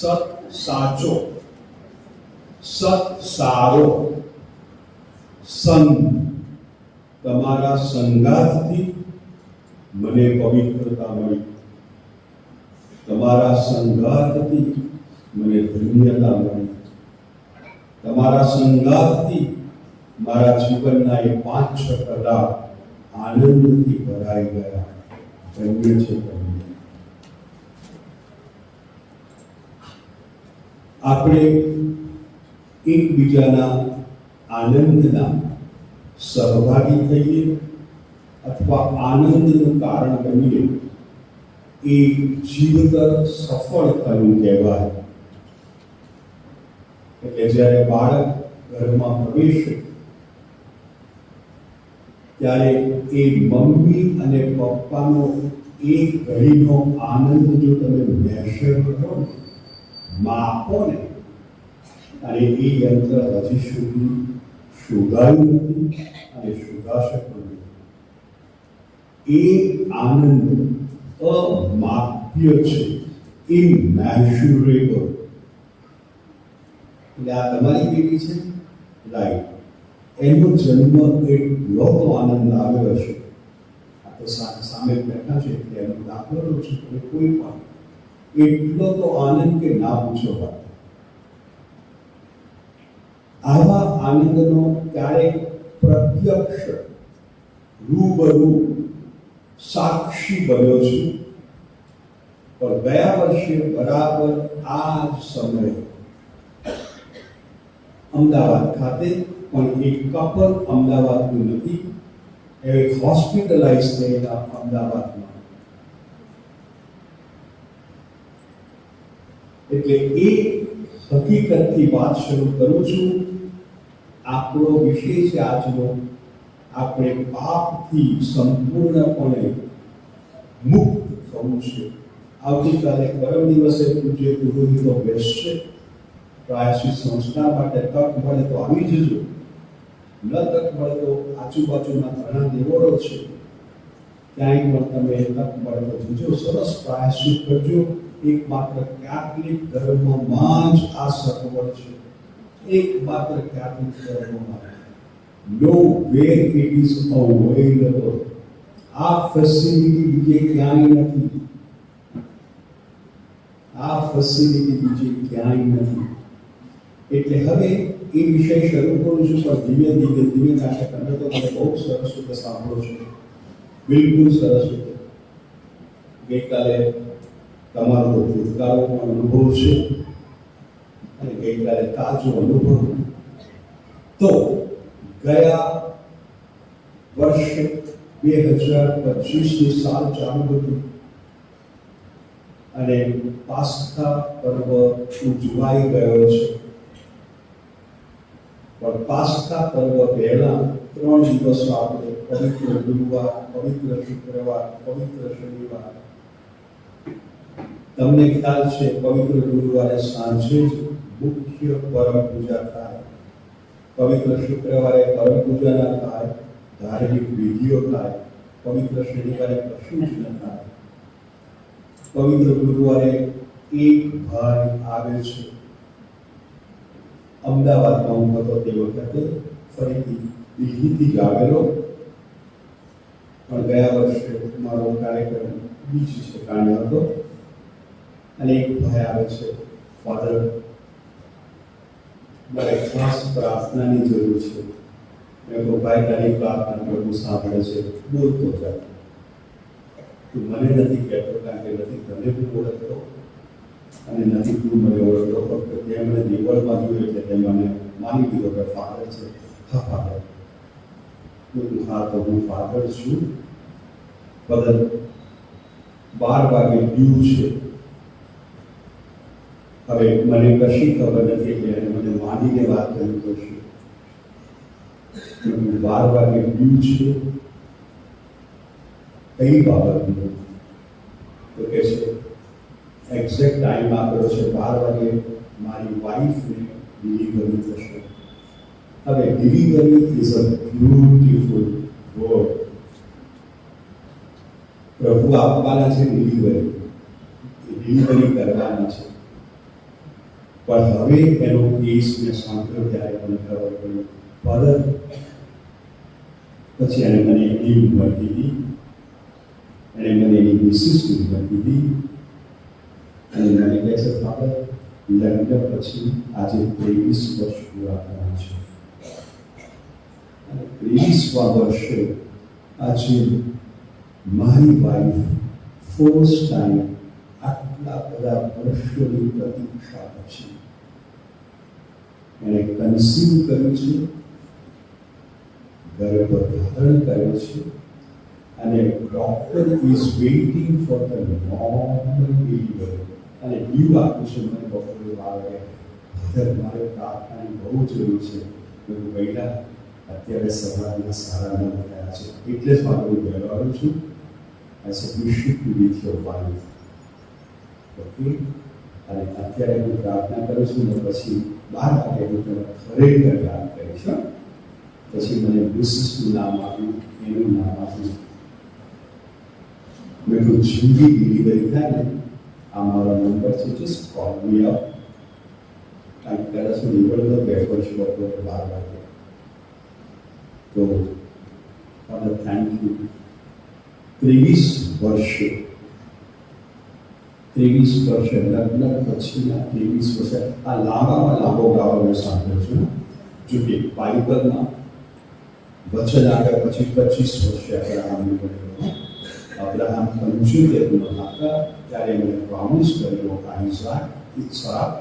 સત સાચો, સત સારો, સંગ તમારા સંગાતથી મને પવિત્રતા મળી, તમારા સંગાતથી મને ધન્યતા મળી, તમારા સંગાતથી મારા જીવનના એ 5-6 કલાક આનંદથી ભરાઈ ગયા. ધન્ય છે તમને. આપણે એકબીજાના આનંદના સહભાગી થઈએ અથવા આનંદનું કારણ બનીએ એ જીવતર સફળ થયું કહેવાય. એટલે જ્યારે બાળક ઘરમાં પ્રવેશે ત્યારે એ મમ્મી અને પપ્પાનો એક ઘડીનો આનંદ જો તમે મેષર કરો, માપો ને, અને એ યંત્ર હજી સુધી શોધાયું નથી અને શોધાશે પણ નહીં. એ આનંદ અમાપ્ય છે, ઇમેઝરેબલ. એટલે આ તમારી બેટી છે, રાઈટ, એનો જન્મ એટલો તો આનંદ આવ્યો હશે. આ તો સામે બેઠા છે એટલે એનો દાખલો છે, કોઈ પણ એટલો તો આનંદ કે ના પૂછો વાત. આવા આનંદનો ક્યારેક પ્રત્યક્ષ રૂબરૂ સાક્ષી બન્યો છું. પણ ગયા વર્ષે બરાબર આ જ સમયે અમદાવાદ ખાતે પણ એક કપલ, અમદાવાદનું નથી, એ હોસ્પિટલાઇઝ થયેલા અમદાવાદમાં. એટલે એ હકીકતથી વાત શરૂ કરું છું. આપણો વિષય છે આજનો, આપણે પાપથી સંપૂર્ણપણે મુક્ત થવું છે. આવતીકાલે પરમ દિવસે પૂજ્ય પુરોહિતો બેસશે. પ્રાયશ્ચિત સંસ્કાર માટે તક મળે તો આવી જજો, ન તક મળે તો આજુબાજુના ઘણા દેવળો છે, ક્યાંય પણ તમે તક મળે તો જજો. સરસ પ્રાયશ્ચિત કરજો. એકમાત્ર કેથલિક ધર્મમાં જ આ સગવડ છે, એકમાત્ર કેથલિક ધર્મમાં. નો વેર ઇટ ઇઝ અવેલેબલ. આ ફેસિલિટી બીજે ક્યાંય નથી, આ ફેસિલિટી બીજે ક્યાંય નથી. એટલે હવે એ વિષય શરૂ કરું છું, પણ ધીમે કાશે તમે તો મને બહુ સરસ રીતે સાંભળો છો, બિલકુલ સરસ રીતે. ગઈકાલે તમારો તો ભૂતકાળનો પણ અનુભવ છે અને ગઈકાલે તાજો અનુભવ. તો ગયા વર્ષ 2025ની સાલ ચાલુ હતી અને પાસ્કા પર્વ ઉજવાઈ ગયો છે. પણ પાસ્કા પર્વ પહેલા 3 દિવસો આપણે પવિત્ર ગુરુવાર, પવિત્ર શુક્રવાર, પવિત્ર શનિવાર. તમને ખ્યાલ છે પવિત્ર ગુરુવારે સાંજે જ મુખ્ય પરમ પૂજા થાય, પવિત્ર શુક્રવારે પરમ પૂજા ના થાય, ધાર્મિક વિધિઓ થાય, પવિત્ર શનિવારે કશું જ ન થાય. પવિત્ર ગુરુવારે એક ભાઈ આવે છે. અમદાવાદમાં હું હતો તે વખતે, ફરીથી દિલ્હીથી જ આવેલો, પણ ગયા વર્ષે મારો કાર્યક્રમ બીજ ઠેકાણે હતો. અને એક ભાઈ આવે છે, ફાધર મારે ખાસ પ્રાર્થનાની જરૂર છે. મેં કહું ભાઈ તારી પ્રાર્થના પ્રભુ સાંભળે છે, બોલતો જાય. તું મને નથી કહેતો કારણ કે નથી તને હું ઓળખતો અને નથી તું મને ઓળખતો, ફક્ત તે મને દેવળમાં જોયું એટલે તે મને માની લીધો કે ફાધર છે. હા ફાધર. હા તો હું ફાધર છું. ફાધર 12 વાગે ડ્યુ છે. હવે મને કશી ખબર નથી એટલે મને માનીને વાત કરવી પડશે. 12 વાગે ડ્યુ છે. કઈ બાબતનો? તો કે છે એક્ઝેક્ટ ટાઈમ આપ્યો છે 12 વાગે મારી વાઈફને ડિલિવરી થશે. હવે delivery is a beautiful word. પ્રભુ આપવાના છે ડિલિવરી કરવાના છે. પણ હવે એનો કેસ મેં સાંભળ્યો ત્યારે મને ખબર પડી. ફાધર પછી એને મને એની ઉંમર કીધી, એણે મને એની મિસિસની ઉંમર કીધી અને મને કહે છે, ફાધર લગ્ન પછી આજે 23 વર્ષ પૂરા થયા છે અને 23મા વર્ષે આજે મારી વાઈફ ફર્સ્ટ ટાઈમ આટલા બધા વર્ષોની પ્રતીક્ષા પછી એણે કન્સીવ કર્યું છે, ગર્ભધારણ કર્યો છે અને doctor is waiting for the normal delivery. અને ડીવ આપ્યું છે મને ડોક્ટરે આવે મારે પ્રાર્થનાની બહુ જરૂર છે. હું પહેલાં અત્યારે સવારના 9:30 થયા છે એટલે જ મારું વહેલો આવ્યો છું. I said, you should be with your wife. Okay? અને અત્યારે હું પ્રાર્થના કરું છું ને પછી 12 વાગે હું તમને ખરેખર યાદ કરીશ. પછી મને મિસિસનું નામ આપ્યું, એનું નામ આપ્યું. મેં તો જલ્દી ડિલિવરી થાય ને આ મારો નંબર છે, જસ્ટ કોલ મી અપ. કારણ કે કદાચ હું નીકળતો બેઠો છું બપોરે 12 વાગે. તો ફાધર થેન્ક યુ. 23 વર્ષે લગ્ન પછીના 23 વર્ષે આ લાંબામાં લાંબો ગાળો મેં સાંભળ્યો છું. જો કે બાઇબલમાં વચન આગળ પછી 25 વર્ષે અબ્રાહમનું બન્યું. અબ્રાહમ 75 હતા ત્યારે એમણે પ્રોમિસ કર્યો આઈઝાક, ઇત્સાક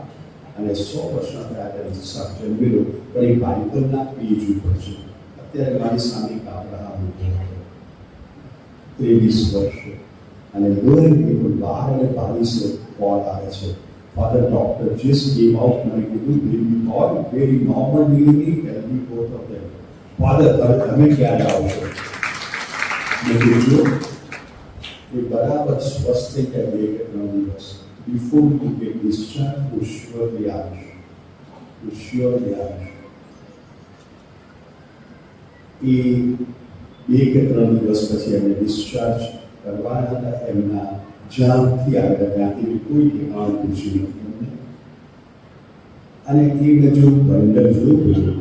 અને 100 વર્ષના થયા ત્યારે ઇત્સાક જન્મેલો. પણ એ બાઇબલના પેજ ઉપર છે. અત્યારે મારી સામે અબ્રાહમ 23 વર્ષે અને લોહી people 12 અને 22 કોલ આવે છે. Father doctor just came out મને કીધું baby boy very normal delivery healthy both of them. Father હવે તમે ક્યારે આવશો? મેં કીધું એ બરાબર સ્વસ્થ થઈ ગયા 2 કે 3 દિવસ બિફોર યુ ગેટ ડિસ્ચાર્જ હું શ્યોરલી આવીશ. એ 2 કે 3 દિવસ પછી એમને ડિસ્ચાર્જ કરવાના હતા. એમના જામથી આવ્યા, ત્યાંથી કોઈ ઠેકાણ પૂછ્યું નથી. અને એ મેં જો બંડલ જોયું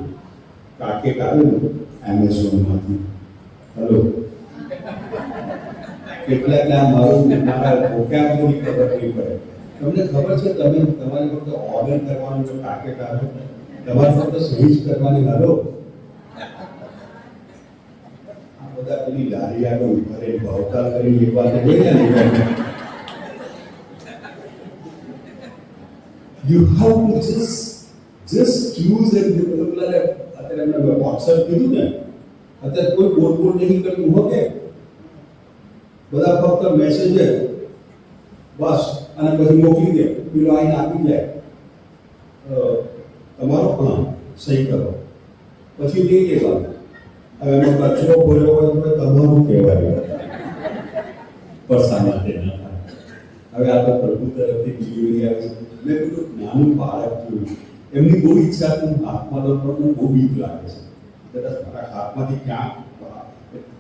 કાકેટ આવેલું એમેઝોનમાંથી. હલો કેટલાક આ મારા વોકેબ્યુલરી ખબર નહીં પડે. તમને ખબર છે તમે તમારી ફક્ત ઓર્ડર કરવાનું જો કાકેટ આવે તમારે ફક્ત સહી જ કરવાની. હલો બધા પેલી લારી આગળ ઉભા રહી ભાવતાલ કરીને એક વાત you have to just choose and અત્યારે એમને વોટ્સએપ કીધું ને, અત્યારે કોઈ બોલ નહીં કરતું હોકે, બધા ફક્ત મેસેજ બસ અને પછી મોકલી દે, પેલો આઈને આપી જાય તમારો હા સહી કરો પછી નહીં કહેવાનું. હવે એનો કચરો બોલ્યો હોય તો તમારું કહેવાય પરસા માટે ન થાય. હવે આ તો પ્રભુ તરફથી ડિલિવરી આવે છે. મેં પેલું નાનું બાળક જોયું, એમની બહુ ઈચ્છા હતી હાથમાં તો પણ મને બહુ બીક લાગે છે. કદાચ મારા હાથમાંથી ક્યાંક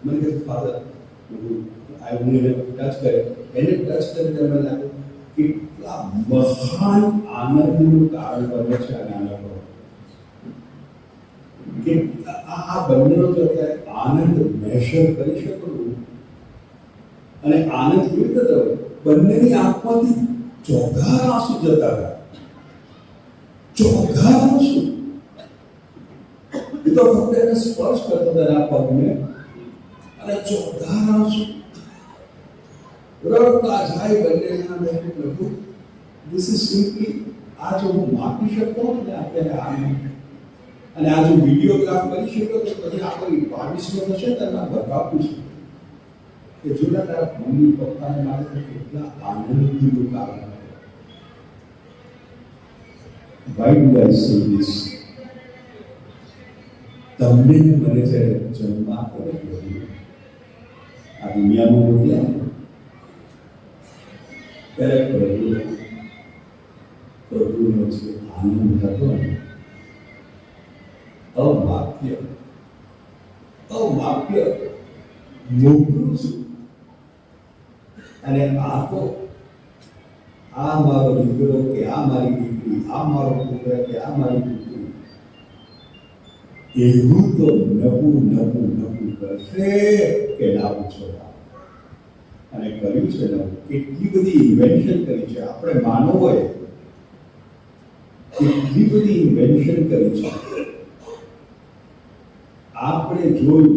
મને કહે ફાધર હું એને ટચ કરે, એને ટચ કરીને મને લાગે કેટલા મહાન આનંદનું કારણ બને છે આ નાના બાળકો. કે આ બંનેનો જો અત્યારે આનંદ મેશર કરી શકો અને આનંદ કેવી રીતે થયો, બંનેની આંખમાંથી ચોઘાર આંસુ જતા હતા. ચોઘાર આંસુ એ તો ફક્ત એને સ્પર્શ કરતો હતા આ પગને અને ચોઘાર આંસુ રડતા જાય બંનેના. મેં પ્રભુ ધીસ ઇઝ સિમ્પલી આ જો હું માપી શકતો હોઉં ને અત્યારે આનંદ અને આ જો વિડીયોગ્રાફ કરી શક્યો તો પછી આપણે 22 થશે તેના બતાવું છું કે જોડા તારા મમ્મી પપ્પાને માટે કેટલા આનંદથી લોકો આવ્યા. Why do I say this? તમને મને જ્યારે જન્મ આપ્યો આ દુનિયામાં મોકલ્યા ત્યારે પ્રભુનો જે આનંદ હતો અમાપ્ય મોકલું છું. અને આ તો આ મારો દીકરો કે આ મારી દીકરી આ મારો પુત્ર કે આ મારી પુત્રી, એવું તો નવું કરશે કે ના પૂછો. અને કર્યું છે નવું, કેટલી બધી ઇન્વેન્શન કરી છે આપણે માનવોએ, કેટલી બધી ઇન્વેન્શન કરી છે. આપણે જોયું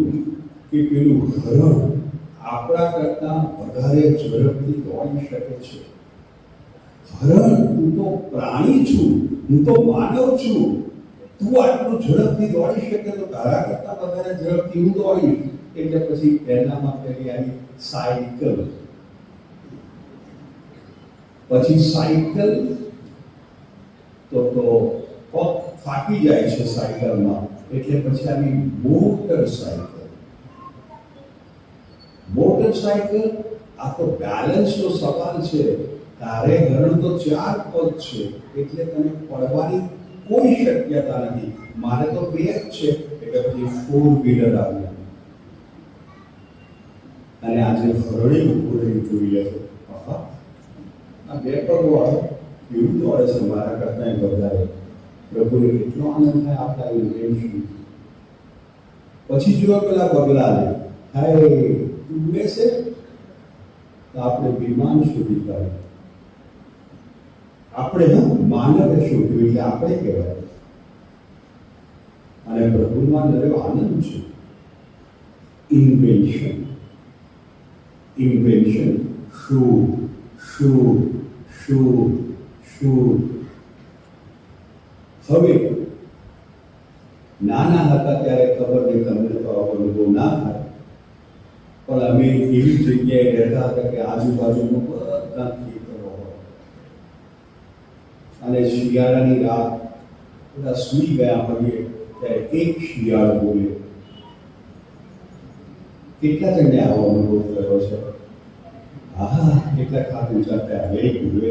કે પેલું હરણ આપણા કરતા વધારે ઝડપથી દોડી શકે છે. હરણ, તું તો પ્રાણી છું, હું તો માનવ છું, તું આટલું ઝડપથી દોડી શકે તો તારા કરતા વધારે ઝડપથી હું દોડીશ. એટલે પછી પહેલામાં પહેલી આવી સાયકલ, પછી સાયકલ તો પગ થાકી જાય છે સાયકલમાં, એટલે પછી આવી મોટરસાયકલ. મોટરસાયકલ, આ તો બેલેન્સનો સવાલ છે. તારે હરણ તો 4 પગ છે, એટલે તને પડવાની કોઈ શક્યતા નથી. મારે તો 2 જ છે, એટલે પછી 4 વ્હીલર આવ્યા. અને આજે હરણી ઉભું રહી જોઈ લે, આ 2 પગ વાળો એવું દોડે છે મારા કરતા વધારે. પ્રભુને કેટલો આનંદ થાય આપણા ઇન્વેન્શન. પછી જો પેલા બગલાને, હાય ઉડે છે તો આપણે વિમાન શોધી કાઢ્યું. આપણે માનવે શોધ્યું એટલે આપણે કહેવાય. અને પ્રભુમાં નરેલો આનંદ છે. ઇન્વેન્શન, શું. હવે નાના હતા ત્યારે ખબર નહીં, તમને તો અનુભવ ના થાય, પણ અમે એવી જગ્યાએ રહેતા હતા કે આજુબાજુમાં બધા ખેતરો હોય અને શિયાળાની રાત બધા સૂઈ ગયા હોઈએ ત્યારે એક શિયાળ બોલે. કેટલા જણને આવો અનુભવ થયો છે? હા, કેટલા ખાતું ચાલતા, વેરી ગુડ.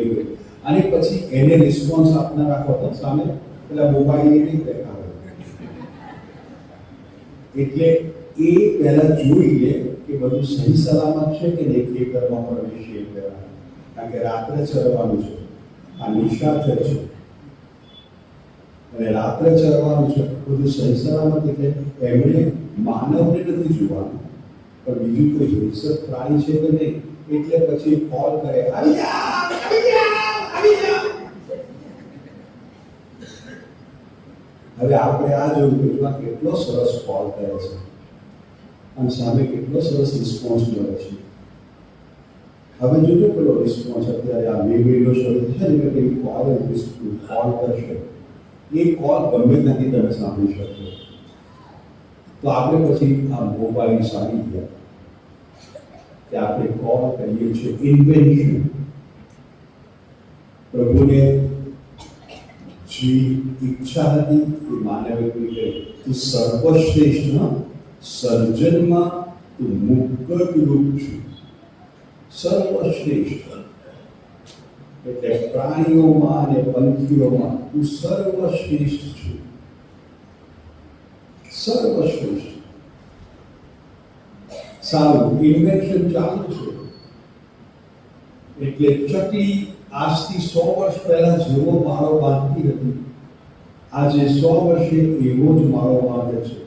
અને પછી એને રિસ્પોન્સ આપનારા હતો સામે પેલા મોબાઈલ નહીં દેખા હોય, એટલે એ પહેલા જોઈ લે કે બધું સહી સલામત છે કે નહીં. ખેતરમાં પ્રવેશીએ પહેલા, કારણ કે રાત્રે ચરવાનું છે, આ નિશાચર છે અને રાત્રે ચરવાનું છે, બધું સહી સલામત. એટલે એમણે માનવને નથી જોવાનું, પણ બીજું કોઈ હિંસક પ્રાણી છે કે નહીં. એટલે પછી કોલ કરે, આવી જાઓ. હવે આપણે આ જોયું કે કેટલો સરસ કોલ કરે છે અને સામે કેટલો સરસ રિસ્પોન્સ મળે છે. હવે જોજો પેલો રિસ્પોન્સ અત્યારે આ મેળવેલો શરૂ છે ને કે કોલ કરશે, એ કોલ ગમે ત્યાંથી તમે સાંભળી શકશો. તો આપણે પછી આ મોબાઈલ સારી ગયા કે આપણે કોલ કરીએ છીએ ઇન્વેન્શન. પ્રભુને જે ઈચ્છા હતી એ માનવે કહે, તું સર્વશ્રેષ્ઠ, સર્જનમાં તું મુક્તરૂપ છું. સર્વશ્રેષ્ઠ એટલે પ્રાણીઓમાં અને પંખીઓમાં તું સર્વશ્રેષ્ઠ છું. સર્વશ્રેષ્ઠ. સારું, ઇન્વેન્શન ચાલુ છે. એટલે ચકલી આજથી 100 વર્ષ પહેલા જેવો માળો બાંધતી હતી, આજે 100 વર્ષે એવો જ માળો બાંધે છે.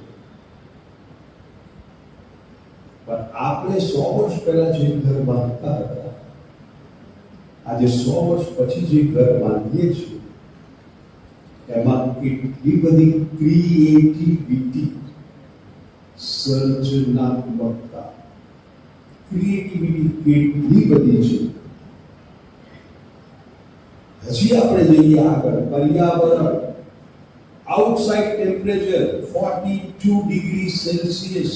પણ આપણે 100 વર્ષ પહેલા જે ઘર બાંધતા હતા, આજે 100 વર્ષ પછી જે ઘર બાંધીએ છીએ, એમાં કેટલી બધી ક્રિએટિવિટી, સર્જનાત્મકતા, ક્રિએટિવિટી કેટલી બધી છે. હજી આપણે જઈએ આગળ, પર્યાવરણ. Outside temperature 42 degree Celsius.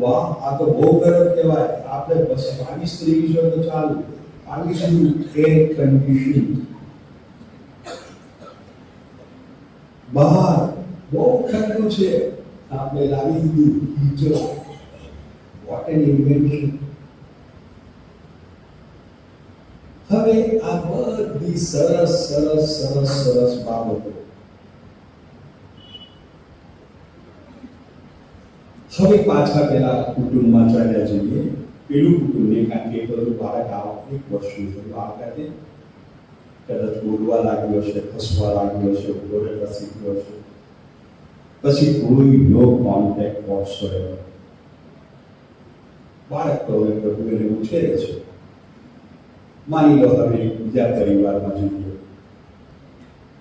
વાહ, આ તો બહુ ગરમ કહેવાય. આપણે બસ 22-23 હોય તો ચાલુ. આવીશું એર કન્ડિશન. બહાર બહુ ઠંડુ છે, આપણે લાવી દીધું હીટર. What an invention. હવે આ બધી સરસ બાબતો. હવે પાછા પેલા કુટુંબમાં ચાલ્યા જઈએ. પેલું કુટુંબને, કારણ કે બધું બાળક 1 વર્ષનું થયું આ વખતે. કદાચ બોલવા લાગ્યો છે, હસવા લાગ્યો છે, ઉભો રહેતા શીખ્યો છે, પછી કોઈ નો કોન્ટેક્ટ વોટ્સએવર. બાળક તો હવે પ્રભુ એને ઉછેરે છે. માની લો હવે બીજા પરિવારમાં જોઈએ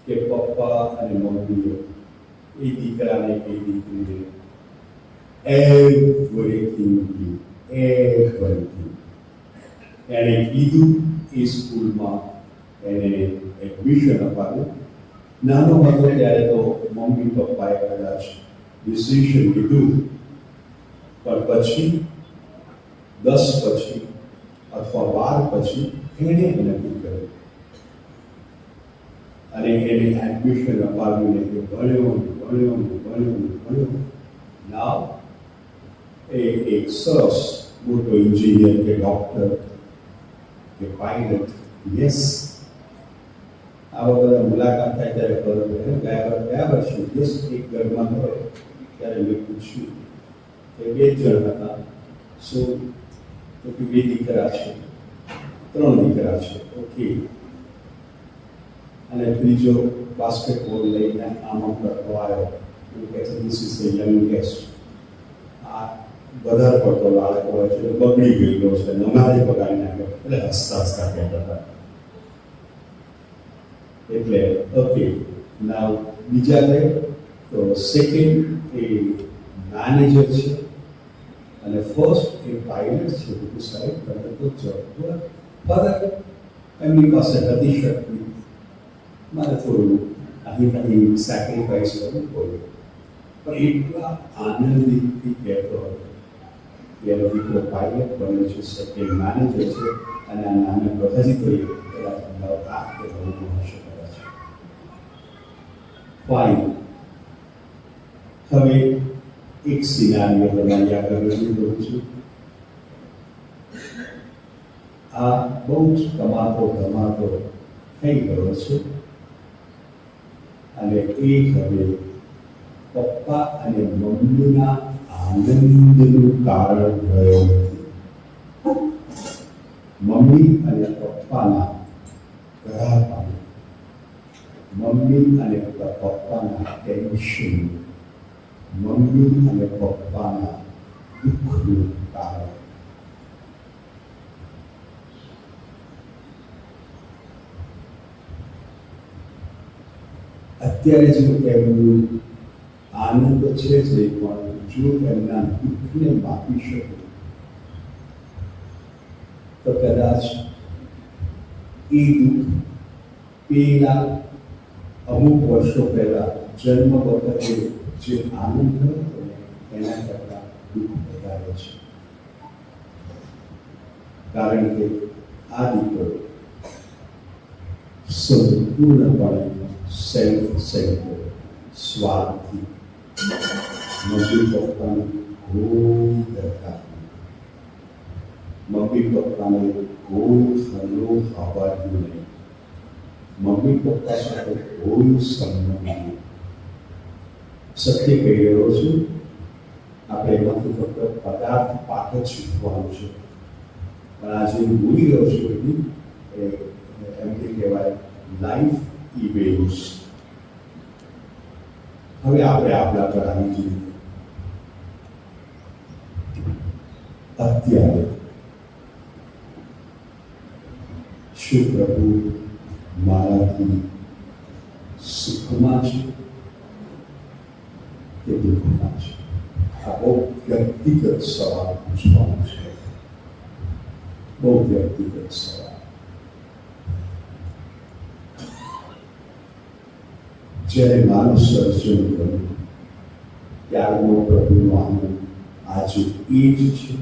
કે પપ્પા અને મમ્મીએ એ દીકરાને કે દીકરીને એવરીથિંગ એણે કીધું એ સ્કૂલમાં એને એડમિશન અપાવ્યું. નાનો હતો ત્યારે તો મમ્મી પપ્પાએ કદાચ ડિસિઝન લીધું, પણ પછી 10 પછી અથવા 12 પછી એને નક્કી કર્યું અને એને એડમિશન અપાવીને એ ભણ્યો. નાવ એ એક સરસ મોટો એન્જિનિયર કે ડોક્ટર કે પાયલટ. યસ, આવા બધા મુલાકાત થાય ત્યારે ખબર પડે. ગયા વર્ષે યસ એક ઘરમાં હોય ત્યારે મેં પૂછ્યું કે 2 જણ હતા, શું તો કે 2 દીકરા છે, 3 દીકરા છે. ઓકે. અને ત્રીજો બાસ્કેટબોલ લઈને આમાં કરતો આવ્યો. કે ધીસ ઇઝ ધ યંગેસ્ટ. આ વધારે પડતો લાડકો હોય છે, બગડી ગયેલો છે, નમારે બગાડી નાખ્યો. એટલે હસતા કહેતા હતા. એટલે ઓકે, નાવ બીજા લે તો સેકન્ડ એ મેનેજર છે અને ફર્સ્ટ એ પાયલટ છે. બધું સાહેબ તમે તો જવાબ ફરક એમની પાસે હતી શક્તિ. મારે થોડું અહીં સેક્રિફાઈસ કરવું પડ્યું. પણ એટલા આનંદથી કહેતો હતો કે એનો દીકરો પાયલટ બન્યો છે, સેકન્ડ મેનેજર છે અને આ નાના બધાજી તો પેલા આ કે બહુ હશે કદાચ. ફાઇન. હવે એક સિનારીઓ તમારી આગળ રજૂ કરું છું. આ બહુ જ ધમાતો થઈ ગયો છે અને એ હવે પપ્પા અને મમ્મીના આનંદનું કારણ રહ્યો નથી. મમ્મી અને પપ્પાના ઘરાપણ, મમ્મી અને પપ્પાના ટેન્શન, મમ્મી અને પપ્પાના દુઃખનું કારણ. અત્યારે જો એમનું આનંદ છે જે પણ જો એમના દુઃખને માપી શકે તો કદાચ એ દુઃખ પેલા અમુક વર્ષો પહેલા જન્મ વખતે જે આનંદ થયો હતો એના કરતાં દુઃખ વધારે છે. કારણ કે આ દીકરો સંપૂર્ણપણે સેલ્ફ સ્વાર્થી, મમ્મી પપ્પાને કોઈ દરકાર નહીં, મમ્મી પપ્પાને કોઈ હલો હવાયું નહીં, મમ્મી પપ્પા સાથે કોઈ સંબંધ નહીં. સત્ય કહી રહ્યો છું, આપણે એમાંથી ફક્ત પદાર્થ પાઠ જ શીખવાનું છે. પણ આજે હું બોલી રહ્યો છું બધી એમ કે કહેવાય લાઈફ ઇવેન્ટ્સ. હવે આપણે આપણા પર આવી જઈએ. અત્યારે શું પ્રભુ મારાથી સુખમાં છે કે દુઃખમાં છે? આ બહુ વ્યક્તિગત સવાલ પૂછવાનો છે. બહુ વ્યક્તિગત સવાલ. જ્યારે મારું સર્જન કર્યું ત્યારનો પ્રભુનો આનંદ આજે એ જ છે.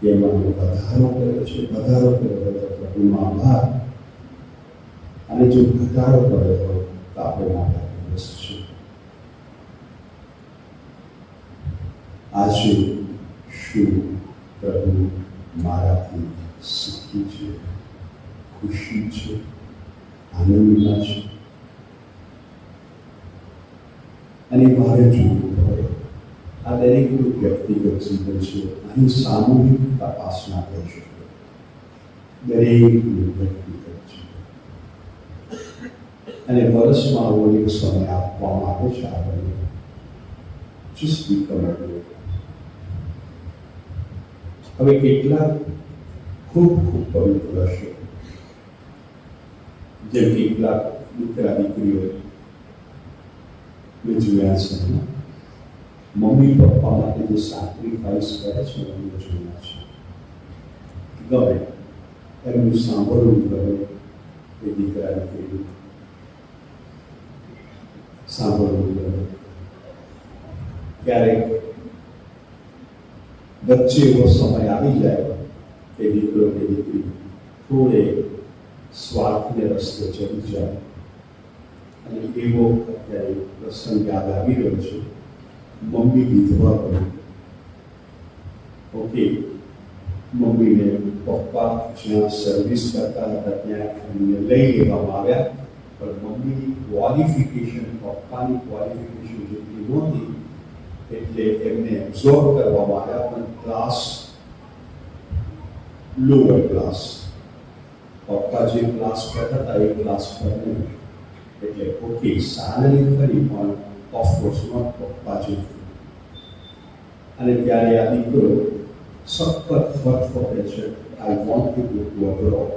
તેમાં વધારો કર્યો છે, વધારો કર્યો તો પ્રભુનો આભાર. અને જો ઘટાડો કર્યો હોય તો આપણે મારા દિવસ છે. આજે શું પ્રભુ મારાથી સુખી છે, ખુશી છે, આનંદમાં છે? અને મારે જોવું પડે. આ દરેકનું વ્યક્તિગત જીવન છે. અહીં સામૂહિક તપાસના થઈ શકે. દરેકનું વ્યક્તિગત જીવન. અને વર્ષમાં આવો એક સમય આપવામાં આવે છે આપણને. Just become aware. હવે કેટલાક ખૂબ ખૂબ પવિત્ર હશે, જેમ કેટલાક દીકરા દીકરીઓ મેં જોયા છે, મમ્મી પપ્પા માટે જે સેક્રિફાઈસ કરે છે એમને જોયા છે. ગમે એમનું સાંભળવું ગમે એ દીકરા દીકરી સાંભળવું ગમે. ક્યારેક વચ્ચે એવો સમય આવી જાય કે દીકરો કે દીકરી થોડે સ્વાર્થને રસ્તે ચડી જાય, અને એવો અત્યારે પ્રસંગ યાદ આવી રહ્યો છે. મમ્મી વિધવા બની. ઓકે, મમ્મીને પપ્પા જ્યાં સર્વિસ કરતા હતા ત્યાં એમને લઈ લેવામાં આવ્યા, પણ મમ્મીની ક્વોલિફિકેશન પપ્પાની ક્વોલિફિકેશન જેટલી નહોતી, એટલે એમને એબ્ઝોર્બ કરવામાં આવ્યા, પણ ક્લાસ લોઅર ક્લાસ. પપ્પા જે ક્લાસ કરતા હતા એ ક્લાસ પર નહીં. એટલે ઓકે, સેલરી ખરી, પણ ઓફકોર્સ નોટ પપ્પા જેટલું. અને ત્યારે આ દીકરો સખત ફટફટે છે, I want to go to abroad.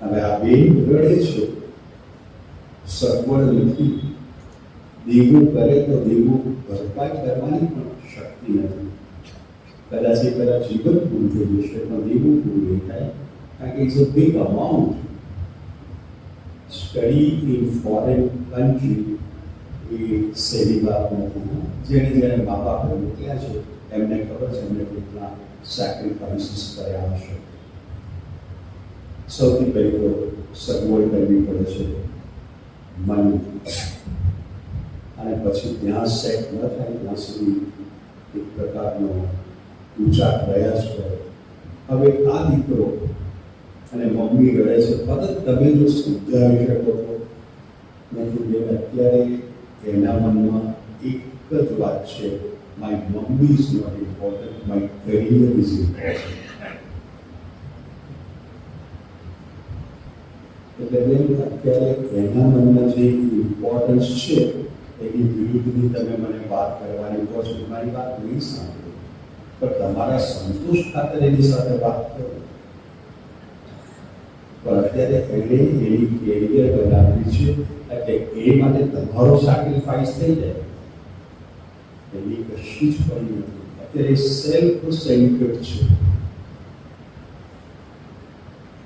હવે આ બેન રડે છે, સગવડ નથી, દેવું કરે તો દેવું ભરપાઈ કરવાની પણ શક્તિ નથી. કદાચ એ કદાચ જીવન પૂરું થઈ જશે, પણ દેવું પૂરું નહીં થાય, કારણ કે it's a big amount. Study in foreign country એ સહેલી વાત નથી. જેણે મા બાપ મોકલ્યા છે એમને ખબર છે એમને કેટલા સેક્રિફાઈસીસ કર્યા હશે. સૌથી પહેલી તો સગવડ કરવી પડે છે મની, અને પછી ત્યાં સેટ ન થાય ત્યાં સુધી એક પ્રકારનો ઊંચા પ્રયાસ કરે. હવે આ દીકરો અને મમ્મી રડે છે, પદ તમે જો સમજાવી શકો તો. નથી બેન, અત્યારે એના મનમાં એક જ વાત છે, my mummy is not important, my career is important. એટલે બેન, અત્યારે એના મનમાં જે ઇમ્પોર્ટન્સ છે એની વિરુદ્ધની તમે મને વાત કરવાની કહો છો, મારી વાત નહીં સાંભળો, પણ તમારા સંતોષ ખાતર એની સાથે વાત કરો. પણ અત્યારે એણે એની કેરિયર બનાવવી છે, એટલે એ માટે તમારો સેક્રિફાઈસ થઈ જાય એની કશી જ પડી નથી. અત્યારે સેલ્ફ સેન્ટર્ડ છે.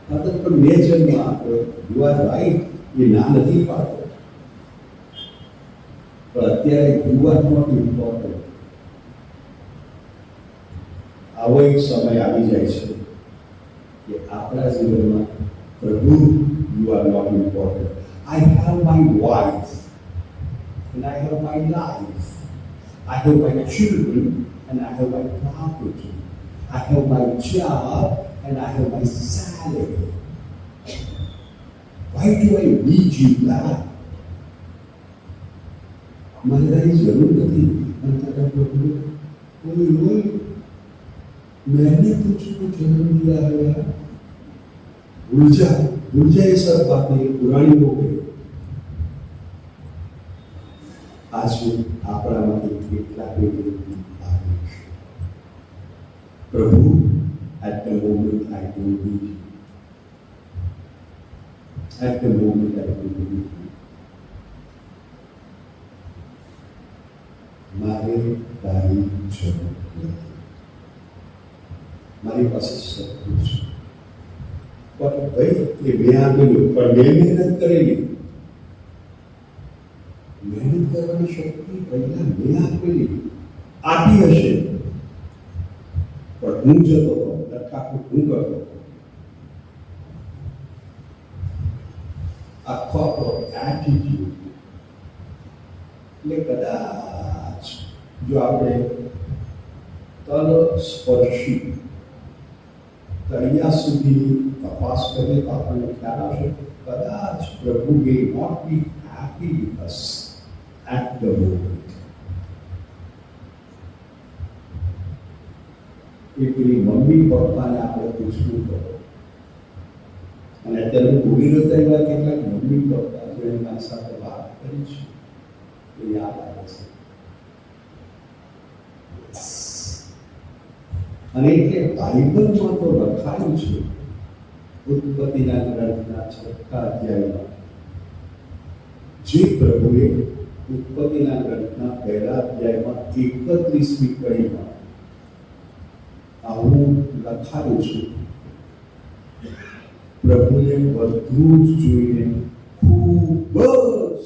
પણ મેં જન્મ આપ્યો, યુ આર રાઈટ, એ ના નથી પાડતો, પણ અત્યારે યુ આર નોટ ઇમ્પોર્ટન્ટ. આવો એક સમય આવી જાય છે કે આપણા જીવનમાં પ્રભુ, you are not important. I have my wife and I have my life. I have my children and I have my property. I have my job and I have my salary. Why do I need you back? મારે તારી જરૂર નથી, પણ તારા પ્રભુ કોઈ मैंने तुझको जन्म दिया है, भूल जा ये सब बातें पुरानी हो गई. आज આપણામાંથી કેટલા વ્યક્તિ આવે છે, પ્રભુ at the moment I don't need you. At the moment I don't need you. મારે તારી જરૂર નથી. મારી પાસે સત્ય છે, પણ ભાઈ એ મેં આપેલું, પણ મેં મહેનત કરેલી. મહેનત કરવાની શક્તિ પહેલા મેં આપેલી, આપી હશે, પણ હું જતો હતો, લખાખું હું કરતો હતો. આખો આપણો એટીટ્યુડ. એટલે કદાચ જો આપણે તલ સ્પર્શી તળિયા સુધી તપાસ કરીએ તો આપણને ખ્યાલ આવશે, કદાચ પ્રભુ may not be happy with us at the moment. એ પેલી મમ્મી પપ્પાને આપણે પૂછવું પડે અને અત્યારે બોલી રહેતા એવા કેટલાક મમ્મી પપ્પા જો એની મારી સાથે વાત કરી છે એ યાદ આવે છે. અને એટલે બાઇબલમાં તો લખાયું છે ઉત્પત્તિના ગ્રંથના 6થા અધ્યાયમાં જે પ્રભુએ ઉત્પત્તિના ગ્રંથના 1લા અધ્યાયમાં 31મી કડીમાં આવું લખાયું છે. પ્રભુને બધું જ જોઈને ખૂબ જ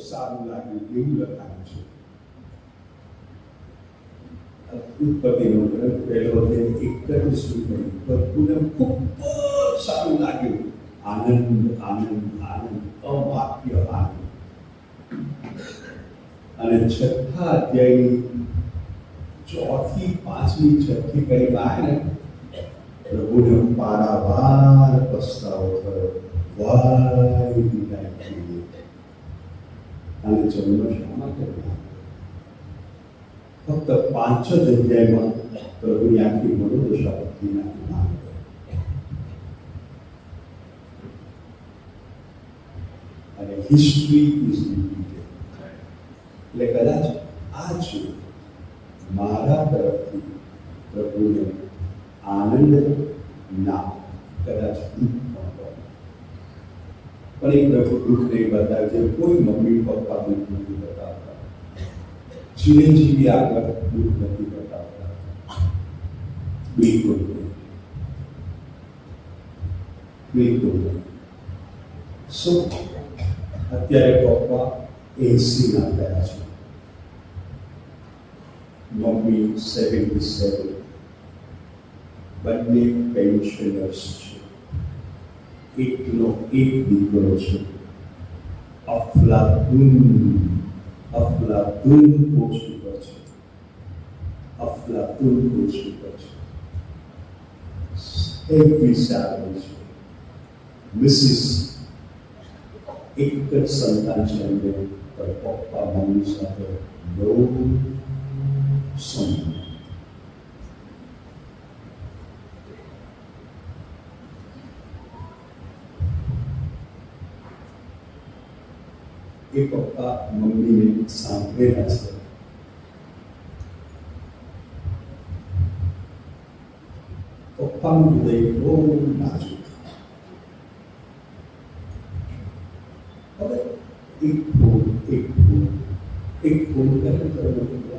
સારું લાગ્યું એવું લખાયું છે. ઉત્પત્તિનો ગ્રંથ 1લો અધ્યાય 31મી કડી પ્રભુને ખૂબ જ સારું લાગ્યું. આનંદ આનંદ આનંદ અમાપ્ય આનંદ. અને 6થા અધ્યાયની 4થી 5મી 6થી કડીમાં આવે ને પ્રભુને પારાવાર પસ્તાવો થયો. વાય વિદાય કરી અને જન્મ શા માટે ફક્ત 5 જ અધ્યાયમાં પ્રભુની આખી મનોદશા બદલી નાખી. અને હિસ્ટ્રી ઇઝ રિપીટેડ. એટલે કદાચ આ છે મારા તરફથી પ્રભુને આનંદ ના કદાચ પણ એ પ્રભુ દુઃખ નહીં બતાવે છે. કોઈ મમ્મી પપ્પા દુઃખ નથી બતાવતા. ચિરંજીવી આગળ દુઃખ નથી બતાવતા. બિલકુલ નહીં, બિલકુલ નહીં. શું અત્યારે પપ્પા 80 ના થયા છે, મમ્મી 77, બંને પેન્શનર્સ છે. એકનો એક દીકરો છે. અફલાતુન પોસ્ટ ઉપર છે. અફલાતુન પોસ્ટ ઉપર છે. હેવી સેલરી છે. મિસિસ એક જ સંતાન છે એમને, પણ પપ્પા મમ્મી સાથે બહુ સંબંધ. એ પપ્પા મમ્મીને સાંભળેલા છે. પપ્પાનું હૃદય બહુ નાજુક. હવે એક ફોન કરે તો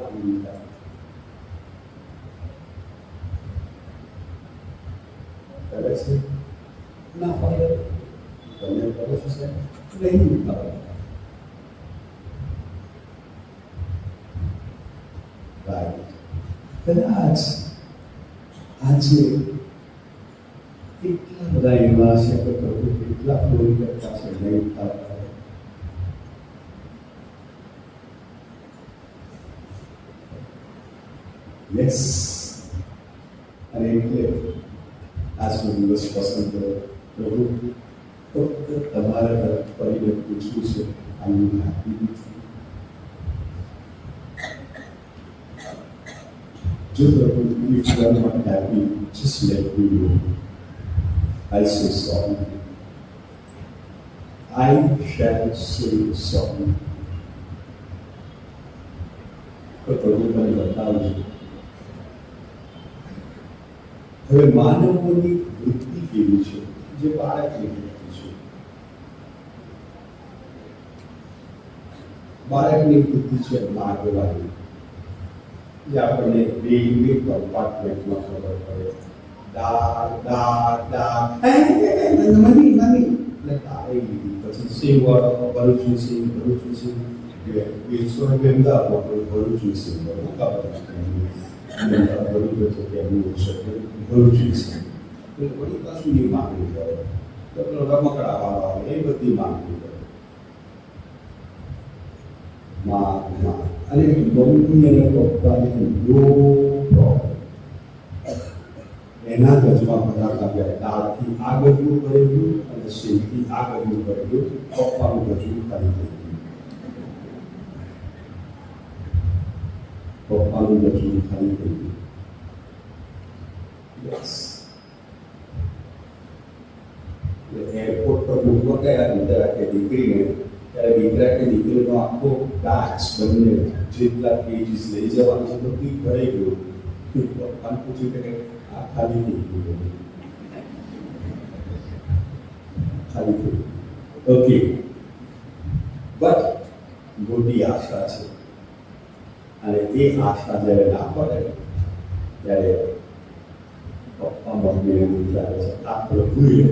આવી જાય. કરે છે ના પડે તમે કરો છો નહીં પડે. કદાચ આજે કેટલા બધા એવા છે કે પ્રભુ કેટલા ફોન કરતા છે નહીં થતા. યસ, અને એટલે આજનો દિવસ પસંદ કરો. પ્રભુ ફક્ત તમારા તરફ ફરીને પૂછવું છે, આનું આપી દીધું. જો પ્રભુ if you are not happy, just let me know. I'll say sorry. I shall say sorry. તો પ્રભુ મને બતાવજો. હવે માનવોની વૃત્તિ કેવી છે, જે બાળકની વૃત્તિ છે. બાળકની વૃત્તિ છે માગવાની. જે આપણને બે કમ્પાર્ટમેન્ટમાં ખબર પડે. દાળ દાળ દાળ મમ્મી એટલે તારે લીધી. પછી સિંહ ભરૂચની સિંહ એટલે 100 અમદાવાદ ભરૂચની સિંહ ભરૂચ તો કેવું છે ભરૂચની સિંહ વળી પાછું એ માંગણી કરે. તો રમકડા વાળા એ બધી માંગણી કરે. અને મમ્મી અને પપ્પાને નો પ્રોબ્લેમ. એના ગજમાં બધા કાપ્યા. દાળથી આ ગજવું ભરેલું અને સિંહથી આ ગજવું ભરેલું. પપ્પાનું ગજવું ખાલી થઈ ગયું. પપ્પાનું ગજવું ખાલી થઈ ગયું. યસ એરપોર્ટ પર મૂકવા ગયા દીકરા કે દીકરીને, ત્યારે દીકરા કે દીકરીનો આખો બેગ્સ બંને જેટલા કેજીસ લઈ જવાનું છે બધું ભરાઈ ગયું. પપ્પાને પૂછ્યું કે આ ખાલી થઈ ગયું, ખાલી થયું. ઓકે, બટ મોટી આશા છે, અને એ આશા જ્યારે ના પડે ત્યારે પપ્પા મમ્મીને વિચારે છે. આ પ્રભુએ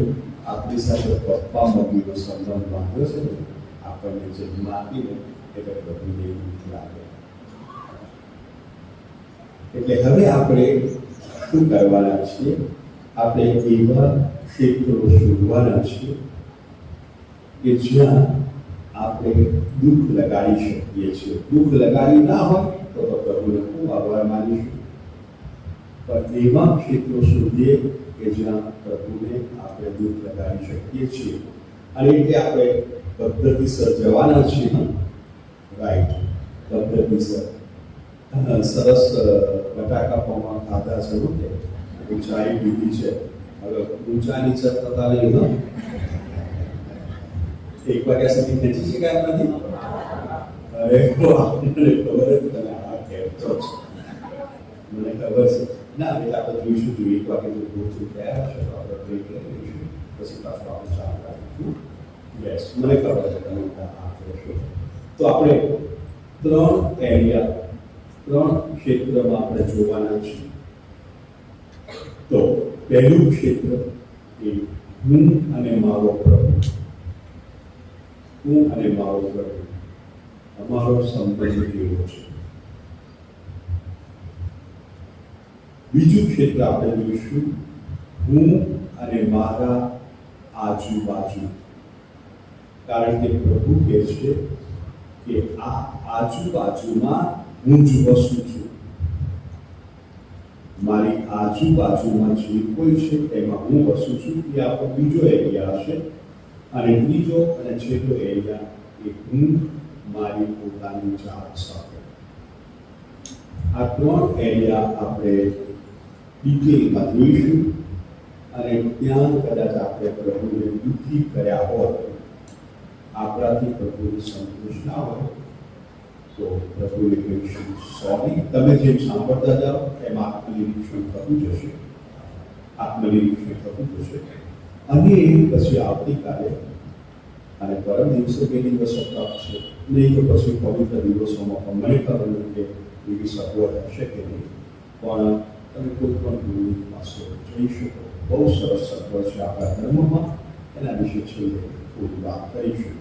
આપણી સાથે પપ્પા મમ્મીનો સંબંધ બાંધ્યો છે ને, આપણને જન્મ આપીને એટલે પ્રભુને દુઃખ લાગે. એટલે હવે આપણે શું કરવાના છીએ? આપણે એવા ક્ષેત્રો શોધવાના છીએ કે જ્યાં આપણે દુઃખ લગાડી શકીએ છીએ. દુઃખ લગાડી ના હોય તો પ્રભુને ખૂબ આભાર માનીશું, પણ એવા ક્ષેત્રો શોધીએ કે જ્યાં પ્રભુને આપણે દુઃખ લગાડી શકીએ છીએ. અને એટલે આપણે પદ્ધતિસર જવાના છીએ. રાઈટ, પદ્ધતિસર. સરસ બટાકા પૌવા ખાધા છે, ઊંચાઈ દીધી છે. હવે ઊંચા નીચે થતા નહીં. એક વાગ્યા સુધી ખેંચી શકાય નથી. અરે મને ખબર હતી તમે આ કહેતો છો, મને ખબર છે. ના, એટલે આપણે જોઈશું, એક વાગે જો પહોંચી ગયા હશે તો આપણે બ્રેક લઈ લઈશું, પછી પાછું આપણે ચાલુ રાખીશું. યસ, મને ખબર છે તમે આ કહેશો. તો આપણે 3 એરિયા, 3 ક્ષેત્રમાં આપણે જોવાના છીએ. તો પહેલું ક્ષેત્ર એ હું અને મારો પ્રભુ. હું અને મારો પ્રભુ, અમારો સંબંધ કેવો છે. બીજું ક્ષેત્ર આપણે જોઈશું હું અને મારા આજુબાજુ. કારણ કે પ્રભુ કહે છે કે આ આજુબાજુમાં હું જ વસું છું. મારી આજુબાજુમાં જે કોઈ છે એમાં હું વસું છું. એ આપણો બીજો એરિયા હશે. અને ત્રીજો અને છેલ્લો એરિયા એ હું મારી પોતાની જાત સાથે. આ 3 એરિયા આપણે ડિટેલમાં જોઈશું. અને ત્યાં કદાચ આપણે પ્રભુને દુઃખી કર્યા હોય, આપણાથી પ્રભુને સંતોષ ના હોય, તો પ્રભુને કહીશું સોરી. તમે જેમ સાંભળતા જાઓ એમ આત્મનિરીક્ષણ થતું જશે, આત્મનિરીક્ષણ થતું જશે. અને પછી આવતીકાલે અને પરમ દિવસે 2 દિવસો તક છે, નહીં તો પછી પવિત્ર દિવસોમાં પણ મને ખબર નથી કે એવી સગવડ હશે કે નહીં, પણ તમે કોઈ પણ ગુરુની પાસે જઈ શકો. બહુ સરસ સગવડ છે આપણા ધર્મમાં, એના વિશે છેલ્લે થોડી વાત કરીશું.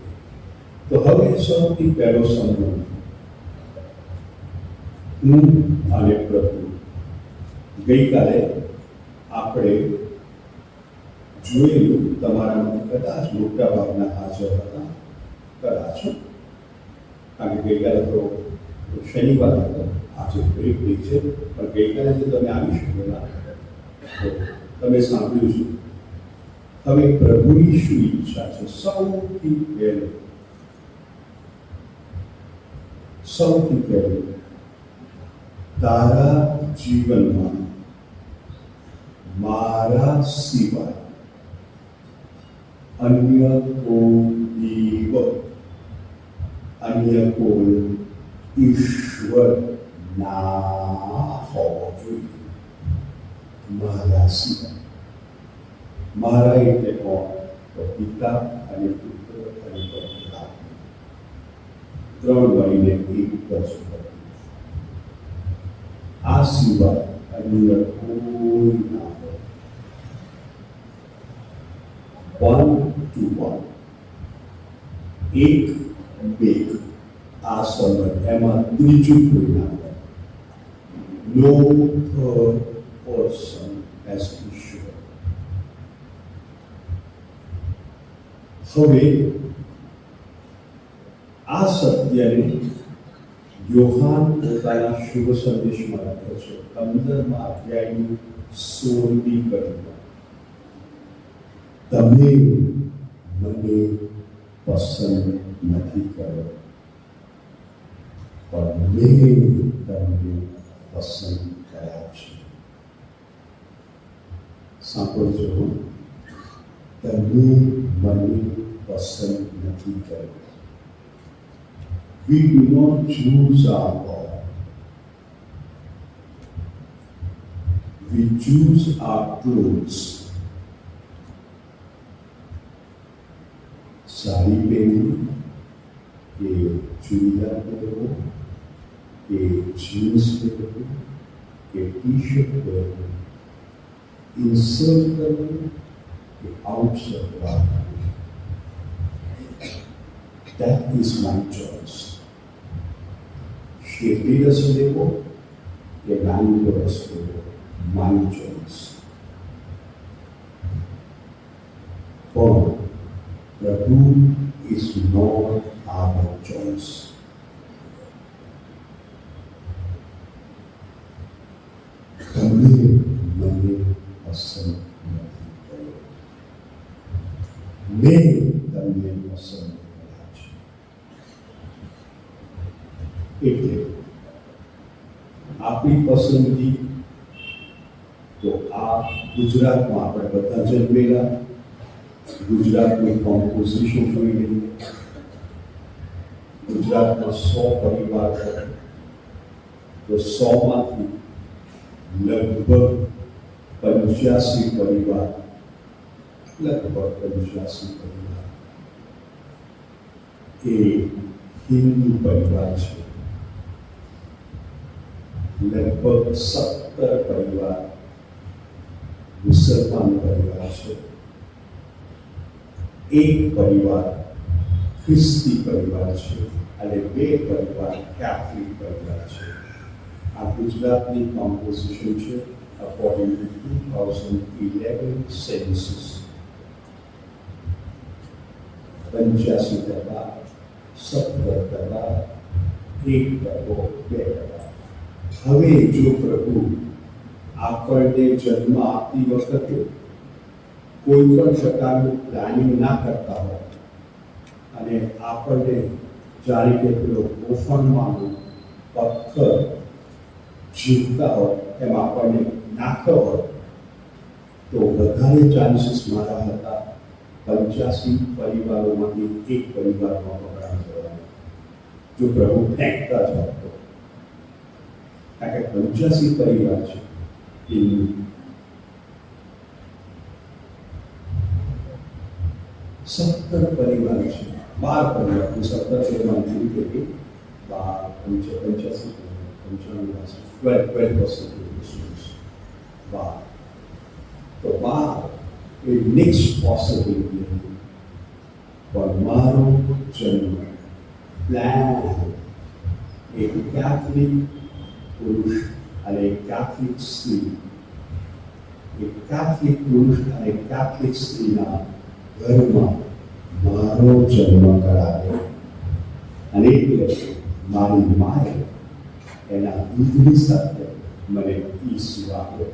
તો હવે સૌથી પહેલો સંબંધ હું અને પ્રભુ. ગઈકાલે આપણે જોયેલું, તમારામાંથી કદાચ મોટા ભાગના હાજર હતા, કદાચ, કારણ કે ગઈકાલે તો શનિવાર હતો, આજે બ્રેક ડે છે, પણ ગઈકાલે જો તમે આવી શકેલા તો તમે સાંભળ્યું છે. હવે પ્રભુની શું ઈચ્છા છે? સૌથી પહેલું તારા જીવનમાં મારા સિવાય અન્ય કોઈ ઈશ્વર ના હોવો જોઈએ. મારા સિવાય. મારા એટલે કોણ? તો પિતા અને પુત્ર અને પવિત્ર આત્મા. 3 મળીને એક જ હોય. આ સિવાય અન્ય કોઈ ના હોય. 1 to 1, 1-2 આ સંબંધ. એમાં ત્રીજું કોઈ ના હોય. No third person as ઈશ્વર. હવે આ સત્યને યોહાન પોતાના શુભ સંદેશમાં લખે છે, 15મા અધ્યાયની 16મી કડીમાં. તમે મને પસંદ નથી કર્યો, પણ મેં તમને પસંદ કર્યા છે. સાંભળજો, તમે મને પસંદ નથી કર્યો. We do not choose our God. We choose our clothes. Sari પહેરવી કે ચૂડીદાર પહેરવો કે જીન્સ પહેરવું કે ટી શર્ટ પહેરવું, ઇન્સર્ટ કરવું કે આઉટસર્ટ રાખવું. That is my choice. શેરડી રસ લેવો કે ગાંઠનો રસ લેવો, my choice. પણ પ્રભુ is not our choice. તમે મને પસંદ નથી કર્યો, મેં તમને પસંદ કર્યા છે. એટલે આપણી પસંદગી તો આ ગુજરાતમાં આપણે બધા જન્મેલા, ગુજરાતની કોમ્પોઝિશન જોઈ લઈએ. ગુજરાતમાં 100 પરિવાર હોય તો 100માંથી લગભગ 85 પરિવાર એ હિન્દુ પરિવાર છે. લગભગ 17 પરિવાર મુસલમાન પરિવાર છે. એક પરિવાર ખ્રિસ્તી પરિવાર છે અને 2 પરિવાર કેથલિક પરિવાર છે. આ ગુજરાતની કોમ્પોઝિશન છે અકોર્ડિંગ ટુ 2011 સેન્સસ. 85%, 17%, 1%, 2%. હવે જો પ્રભુ આપણને જન્મ આપતી વખતે કોઈ પણ પ્રકારનું પ્લાનિંગ ના કરતા હોય અને આપણને જાણે કે પેલો તોફાનમાં પથ્થર જીવતા હોય એમ આપણને નાખ્યો હોય તો વધારે ચાન્સીસ મારા હતા 85 પરિવારોમાંથી 1 પરિવારમાં પકડાઈ જવાનો. જો પ્રભુ ફેંકતા જ હતો, કારણ કે 85 પરિવાર છે એનું 17 પરિવાર છે, 12 પરિવાર, 17 પરિવારમાંથી કે 12, 12%. તો 12 એ નેક્સ્ટ પોસિબિલિટી હતી. પણ મારો જન્મ પ્લાન એક કેથલિક પુરુષ અને એક કેથલિક સ્ત્રી, એક કેથલિક પુરુષ અને એક કેથલિક સ્ત્રીના ઘરમાં મારો જન્મ કરાવ્યો. અને એટલે મારી માએ એના દૂધની સાથે મને ઈસુ આપ્યો.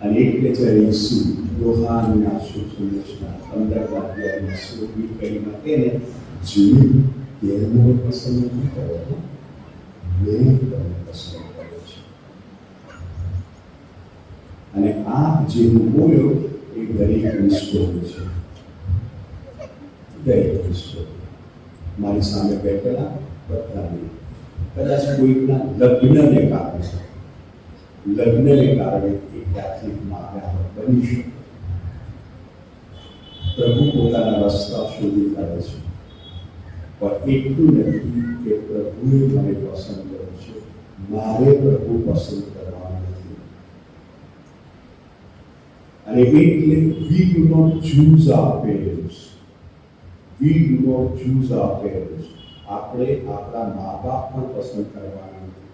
અને એટલે જ્યારે ઈસુ યોહાનના સુસંદેશના 15 અધ્યાયમાં 16મી કડીમાં એને જીવ તેનો પસંદ નથી કર્યો, મેં તમને પસંદ કર્યો છે. અને આ જે હું બોલ્યો એ દરેકની સ્ટોરી છે. દરેકની સ્ટોરી મારી સામે બેઠેલા બધાની. કદાચ કોઈકના લગ્નને કારણે એ કેથલિકમાં આવ્યા બની શકે. પ્રભુ પોતાના રસ્તા શોધી કાઢે છે. પણ એટલું નથી કે પ્રભુએ મને પસંદ કર્યો છે, મારે પ્રભુ પસંદ કરવાનું નથી. અને એટલે we do not choose our parents. We do not choose our parents. આપણે આપણા મા બાપ પણ પસંદ કરવાના નથી.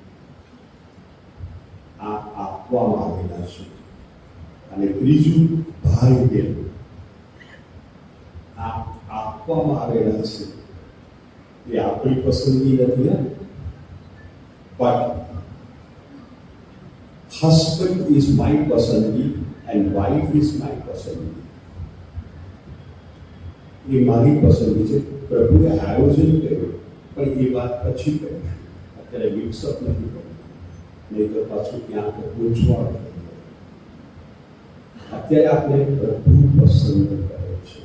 આ આપવામાં આવેલા છે. અને ત્રીજું ભાઈ બહેન, આ આપવામાં આવેલા છે. એ આપણી પસંદગી નથી. But husband is my પસંદગી and wife is my પસંદગી. એ મારી પસંદગી છે. પ્રભુએ આયોજન કર્યું, પણ એ વાત પછી કરીશું. અત્યારે મિક્સઅપ નથી કરવું, નહીં તો પાછું ત્યાં ગૂંચવાડ. અત્યારે આપણે પ્રભુ પસંદ કરે છે,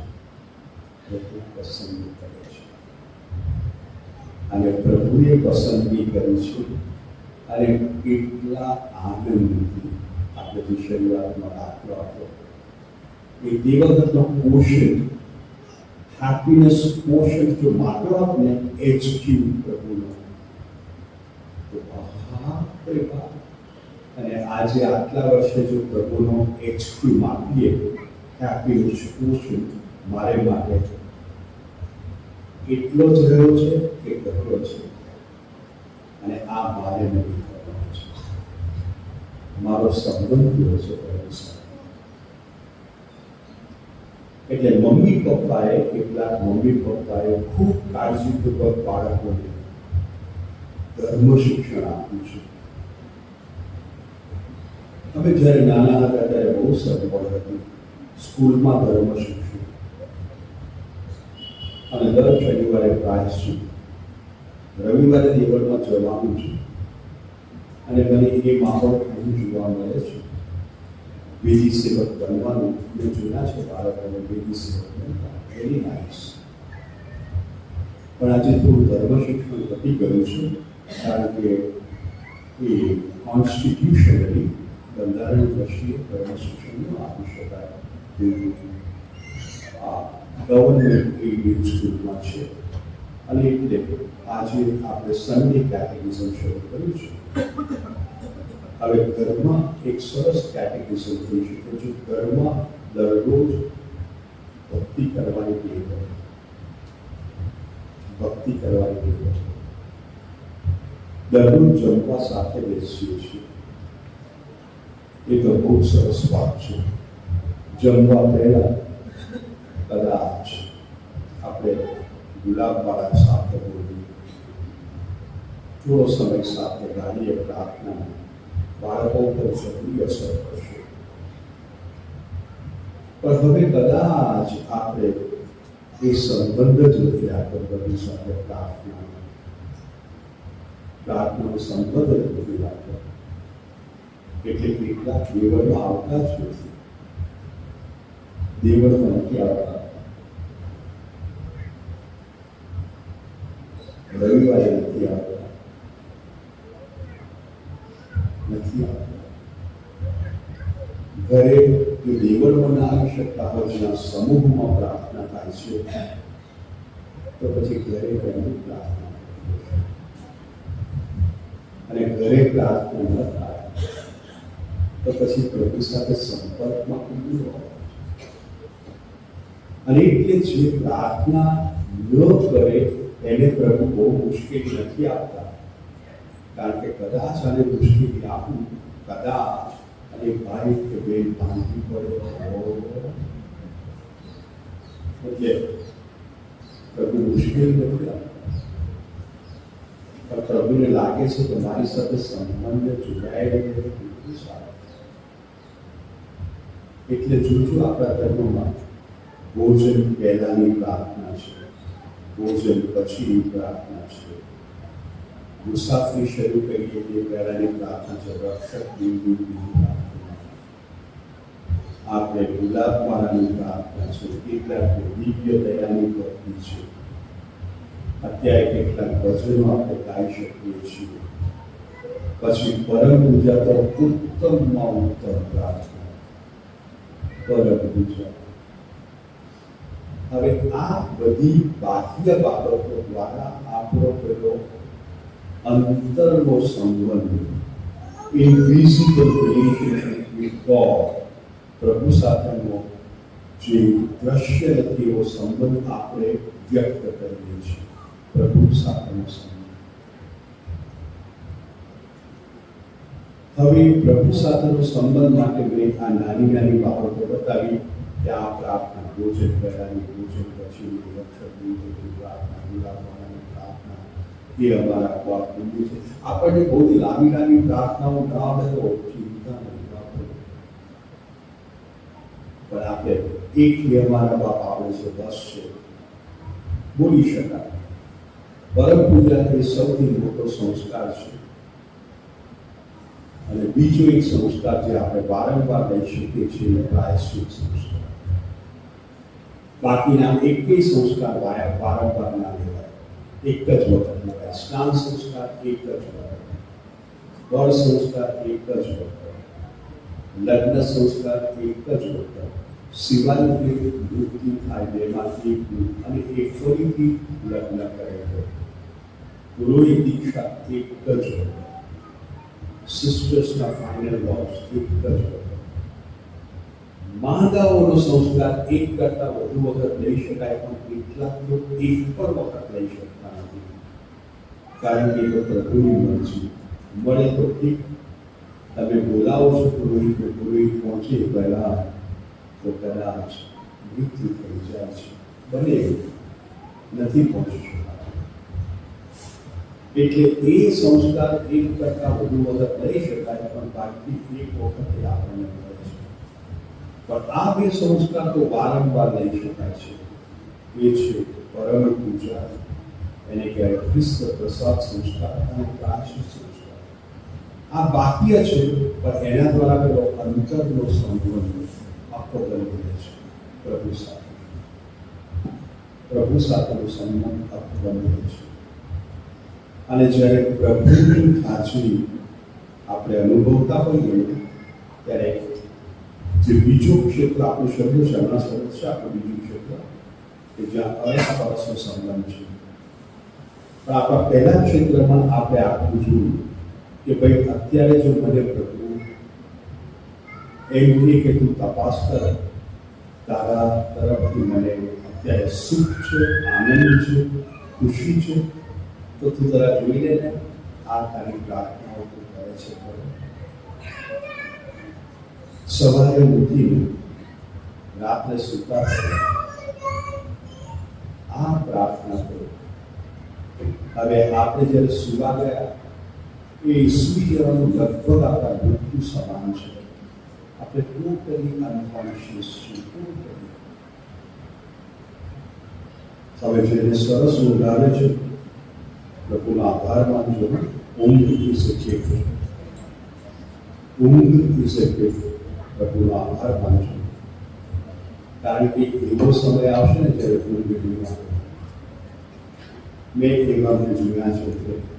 પ્રભુ પસંદ કરે છે અને પ્રભુએ પસંદગી કરી છે. અને કેટલા આનંદથી આપણે જે શરૂઆતમાં દાખલો આપ્યો એ દિવસનો પોષણ, હેપીનેસ પોષણ જો માત્ર આપણે HQ પ્રભુનો તો અને આજે આટલા વર્ષે જો પ્રભુનો HQ માપીએ હેપીનેસ પોષણ મારે માટે એટલો જ રહ્યો છે કે ઘટલો છે. અને આ મારે નથી કરવાનો છે. મારો સંબંધ રહ્યો છે પ્રભુ સાથે. એટલે મમ્મી પપ્પાએ ખૂબ કાળજીપૂર્વક બાળકોને ધર્મ શિક્ષણ આપ્યું છે. અમે જ્યારે નાના હતા ત્યારે બહુ સગવડ હતી સ્કૂલમાં ધર્મ શિક્ષણ અને દર શનિવારે પ્રાયશ્ચિત, રવિવારે દેવળમાં જવાનું છે અને મને એ માહોલ અહીં જોવા મળે છે. બેદી સેવક બનવાનું મેં જોયા છે બાળકોને બેદી સેવક બનતા, વેરી નાઇસ. પણ આજે થોડું ધર્મ શિક્ષણ વધી ગયું છે કારણ કે એ કોન્સ્ટિટ્યુશનલી બંધારણ દ્રષ્ટિએ ધર્મ શિક્ષણ ન આપી શકાય તેવું આ ગવર્મેન્ટ એઇડેડ સ્કૂલમાં છે. અને એટલે આજે આપણે સન્ડે કેટેગિઝમ શરૂ કર્યું છે. હવે ઘરમાં એક સરસ કેટેગિઝમ થઈ શકે છે. ઘરમાં દરરોજ ભક્તિ કરવાની ટેવ હોય, ભક્તિ કરવાની ટેવ હોય. દરરોજ જમવા સાથે બેસીએ છીએ, એ તો બહુ સરસ વાત છે. જમવા પહેલા કદાચ આપણે ગુલાબવાળા સાથે બોલીએ, થોડો સમય સાથે ગાડીએ પ્રાર્થના, બાળકો પર જરૂરી અસર કરશે. પણ હવે કદાચ આપણે એ સંબંધ જ નથી રાખતો બધી સાથે પ્રાર્થનાનો સંબંધ જ નથી રાખતો. એટલે કેટલાક દેવળમાં આવતા જ નથી, દેવળમાં નથી આવતા. રવિવારે નથી આવતા. ઘરે જો દેવળમાં ના આવી શકતા હોય, જ્યાં સમૂહમાં પ્રાર્થના થાય છે, તો પછી ઘરે રહેવું પ્રાર્થના. અને ઘરે પ્રાર્થના ન થાય તો પછી પ્રભુ સાથે સંપર્કમાં કેવું હોય. અને એટલે જે પ્રાર્થના ન કરે એને પ્રભુ બહુ મુશ્કેલી નથી આપતા. કારણ કે કદાચ આને મુશ્કેલી આપું, કદાચ અને ભાઈ કે બેન ભાંગી પડે એટલે પ્રભુ મુશ્કેલી નથી આપતા. પણ પ્રભુને લાગે છે કે મારી સાથે સંબંધ જોડાયેલો કેટલું સારું. એટલે જોજો આપણા ધર્મમાં ભોજન પહેલાની પ્રાર્થના છે, ભોજન પછીની પ્રાર્થના છે, મુસાફરી શરૂ કરીએ તે પહેલાની પ્રાર્થના છે, રક્ષક દેવની પ્રાર્થના, આપણે ગુલાબવાળાની પ્રાર્થના છે, કેટલાક દિવ્ય દયાની ભક્તિ છે. અત્યારે કેટલાક ભજનો આપણે ગાઈ શકીએ છીએ. પછી પરમ પૂજા તો ઉત્તમમાં ઉત્તમ પ્રાર્થના, પરમ પૂજા. હવે આ બધી બાહ્ય બાબતો દ્વારા આપણો પેલો અંતરનો સંબંધ, ઇનવિઝિબલ રિલેશનશિપ વિથ ગોડ, પ્રભુ સાથેનો જે દ્રશ્ય નથી એવો સંબંધ આપણે વ્યક્ત કરીએ છીએ. પ્રભુ સાથેનો સંબંધ. હવે પ્રભુ સાથેનો સંબંધ માટે મેં આ નાની નાની બાબતો બતાવી કે આ પ્રાર્થના, ભોજન પહેલાની, ભોજન પછીની, રક્ષકની પ્રાર્થના, ગુલાબવાળાની પ્રાર્થના, એ અમારા ખોરાક બિંદુ છે. આપણને બહુ લાંબી લાંબી પ્રાર્થનાઓ ના આવે તો ચિંતા નહીં આપણે. પણ આપણે એક અમારા બાપ આવે છે, બસ છે, બોલી શકાય. પરમ પૂજા એ સૌથી મોટો સંસ્કાર છે. અને બીજો એક સંસ્કાર જે આપણે વારંવાર લઈ શકીએ છીએ પ્રાયશ્ચિત સંસ્કાર. બાકીના એકેય સંસ્કાર વારંવાર ના લેવાય, એક જ વખત લેવાય. સ્નાન સંસ્કાર એક જ વખત, બળ સંસ્કાર એક જ વખત, લગ્ન સંસ્કાર એક જ વખત, સિવાય કે મૃત્યુ થાય બેમાંથી એક અને એક ફરીથી લગ્ન કરે છે. પુરોહિત દીક્ષા એક જ વખત, સિસ્ટર્સના ફાઇનલ વોર્સ એક જ વખત. મહાદાઓનો સંસ્કાર એક કરતા વધુ વખત લઈ શકાય, પણ કેટલાક લોકો એક પણ વખત લઈ શકતા નથી, કારણ કે તો પ્રભુની મરજી. મળે તો ઠીક, તમે બોલાવો છો પુરોહિતને, પુરોહિત પહોંચે પહેલા તો કદાચ મૃત્યુ થઈ જાય છે, બને નથી પહોંચી શકતા. એટલે એ સંસ્કાર એક કરતા વધુ વખત લઈ શકાય, પણ બાકી એક વખતે આપણને મળે છે. પણ આ બે સંસ્કાર તો વારંવાર લઈ શકાય છે. એ છે પરમ પૂજા, એને કહેવાય ખ્રિસ્ત પ્રસાદ સંસ્કાર અને પ્રાયશ્ચિત સંસ્કાર. આ બાકી છે, પણ એના દ્વારા પેલો અંતરનો સંબંધ આખો બની રહે છે પ્રભુ સાથે. પ્રભુ સાથેનો સંબંધ આખો બની રહે છે. અને જ્યારે પ્રભુની હાજરી આપણે અનુભવતા હોઈએ ત્યારે જે બીજો ક્ષેત્ર આપણું શબ્દ છે, હમણાં શબ્દ છે આપણું બીજું ક્ષેત્ર કે જ્યાં અરસપરસનો સંબંધ છે. પણ આપણા પહેલા ક્ષેત્રમાં આપણે આપવું જોયું કે ભાઈ અત્યારે જો મને પ્રભુ એમ કહે કે તું તપાસ કર, તારા તરફથી મને અત્યારે સુખ છે, આનંદ છે, ખુશી છે, તો તું જરા જોઈ લે ને આ તારી પ્રાર્થનાઓ તું કરે છે. સવારે ઉઠીને રાત્રે સૂતા આ પ્રાર્થના કરો. હવે આપણે જ્યારે સુવા ગયા, એ સુઈ જવાનું લગભગ આપણા મૃત્યુ સમાન છે. આપણે ટોટલી અનકોન્શિયસ છીએ. તમે જેને સરસ ઊંઘ આવે છે, પ્રભુનો આભાર માનજો. ઊંઘ ઇઝ અ ગિફ્ટ. ઊંઘ ઇઝ અ ગિફ્ટ. પ્રભુનો આભાર માનજો, કારણ કે એવો સમય આવશે ને જ્યારે ઊંઘ નહીં આવે. મેં એવા જોયા છે.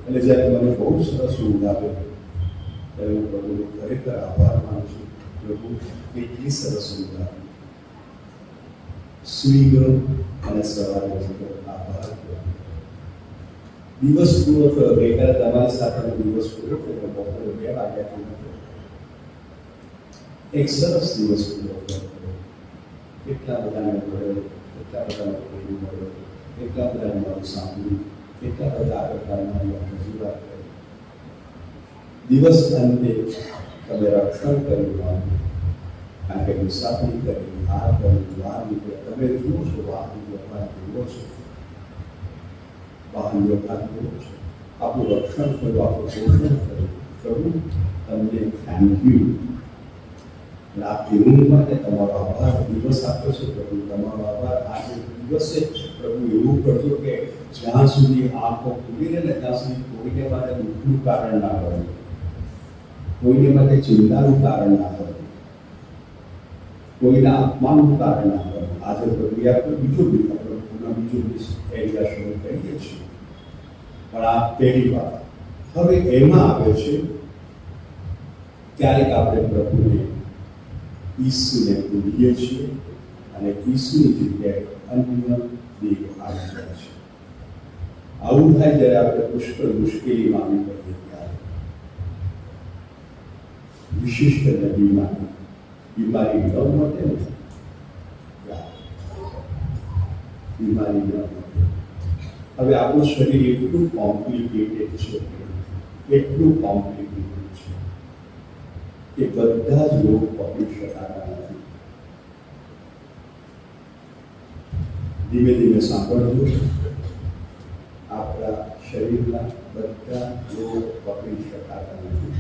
એટલે જ્યારે મને બહુ સરસ ઊંઘ આવે ત્યારે હું પ્રભુનો ખરેખર આભાર માનું છું. પ્રભુ કેટલી સરસ ઊંઘ આવે. સુઈ ગયો અને સવારે આભાર. દિવસ પૂરો થયો, ગઈકાલે તમારી સાથેનો દિવસ પૂરો થયો, બપોરે 2 વાગ્યાથી એક સરસ દિવસ પૂરો થયો. કેટલા બધાને મળ્યો, કેટલા બધાને પ્રેમ મળ્યો, કેટલા બધાને મારું સાંભળ્યું, કેટલા બધા આ પ્રકારના રજૂઆત કરી. દિવસ અંતે તમે રક્ષણ કર્યું, કારણ કે મુસાફરી કરી, આ કર્યું, બહાર નીકળ્યા. તમે જુઓ છો વાહન વ્યવહાર જુઓ છો, વાહન વ્યવહાર જુઓ છો, આપણું રક્ષણ કર્યું, આપણું પોષણ કર્યું. પ્રભુ તમને થેન્ક યુ. રાત્રિ ઊંઘ માટે તમારો આભાર. દિવસ આપ્યો છે પ્રભુ, તમારો આભાર. આજે દિવસે પ્રભુ એવું કરજો કે જ્યાં સુધી આંખો ખુલી રહે ને ત્યાં સુધી કોઈને માટે દુઃખનું કારણ ના બને, કોઈને માટે ચિંતાનું કારણ ના બને, કોઈના અપમાનનું કારણ ના બને. આજે પ્રભુ આપણે બીજું એરિયા શરૂ કરીએ છીએ, પણ આ પહેલી વાત. હવે એમાં આવે છે ક્યારેક આપણે પ્રભુને ઈસુને ભૂલીએ છીએ અને ઈસુની જગ્યાએ અન્ય દેવ આવી જાય છે. આવું થાય જ્યારે આપણે પુષ્કળ મુશ્કેલીમાં આવી પડીએ ત્યારે. વિશિષ્ટ બીમારી ન મટે ને, બીમારી ન મટે. હવે આપણું શરીર એટલું કોમ્પ્લિકેટેડ છે, એટલું કોમ્પ્લિકેટેડ છે કે બધા જ રોગ પકડી શકાતા નથી. ધીમે ધીમે સાંભળવું, આપણા શરીરના બધા રોગ પકડી શકાતા નથી,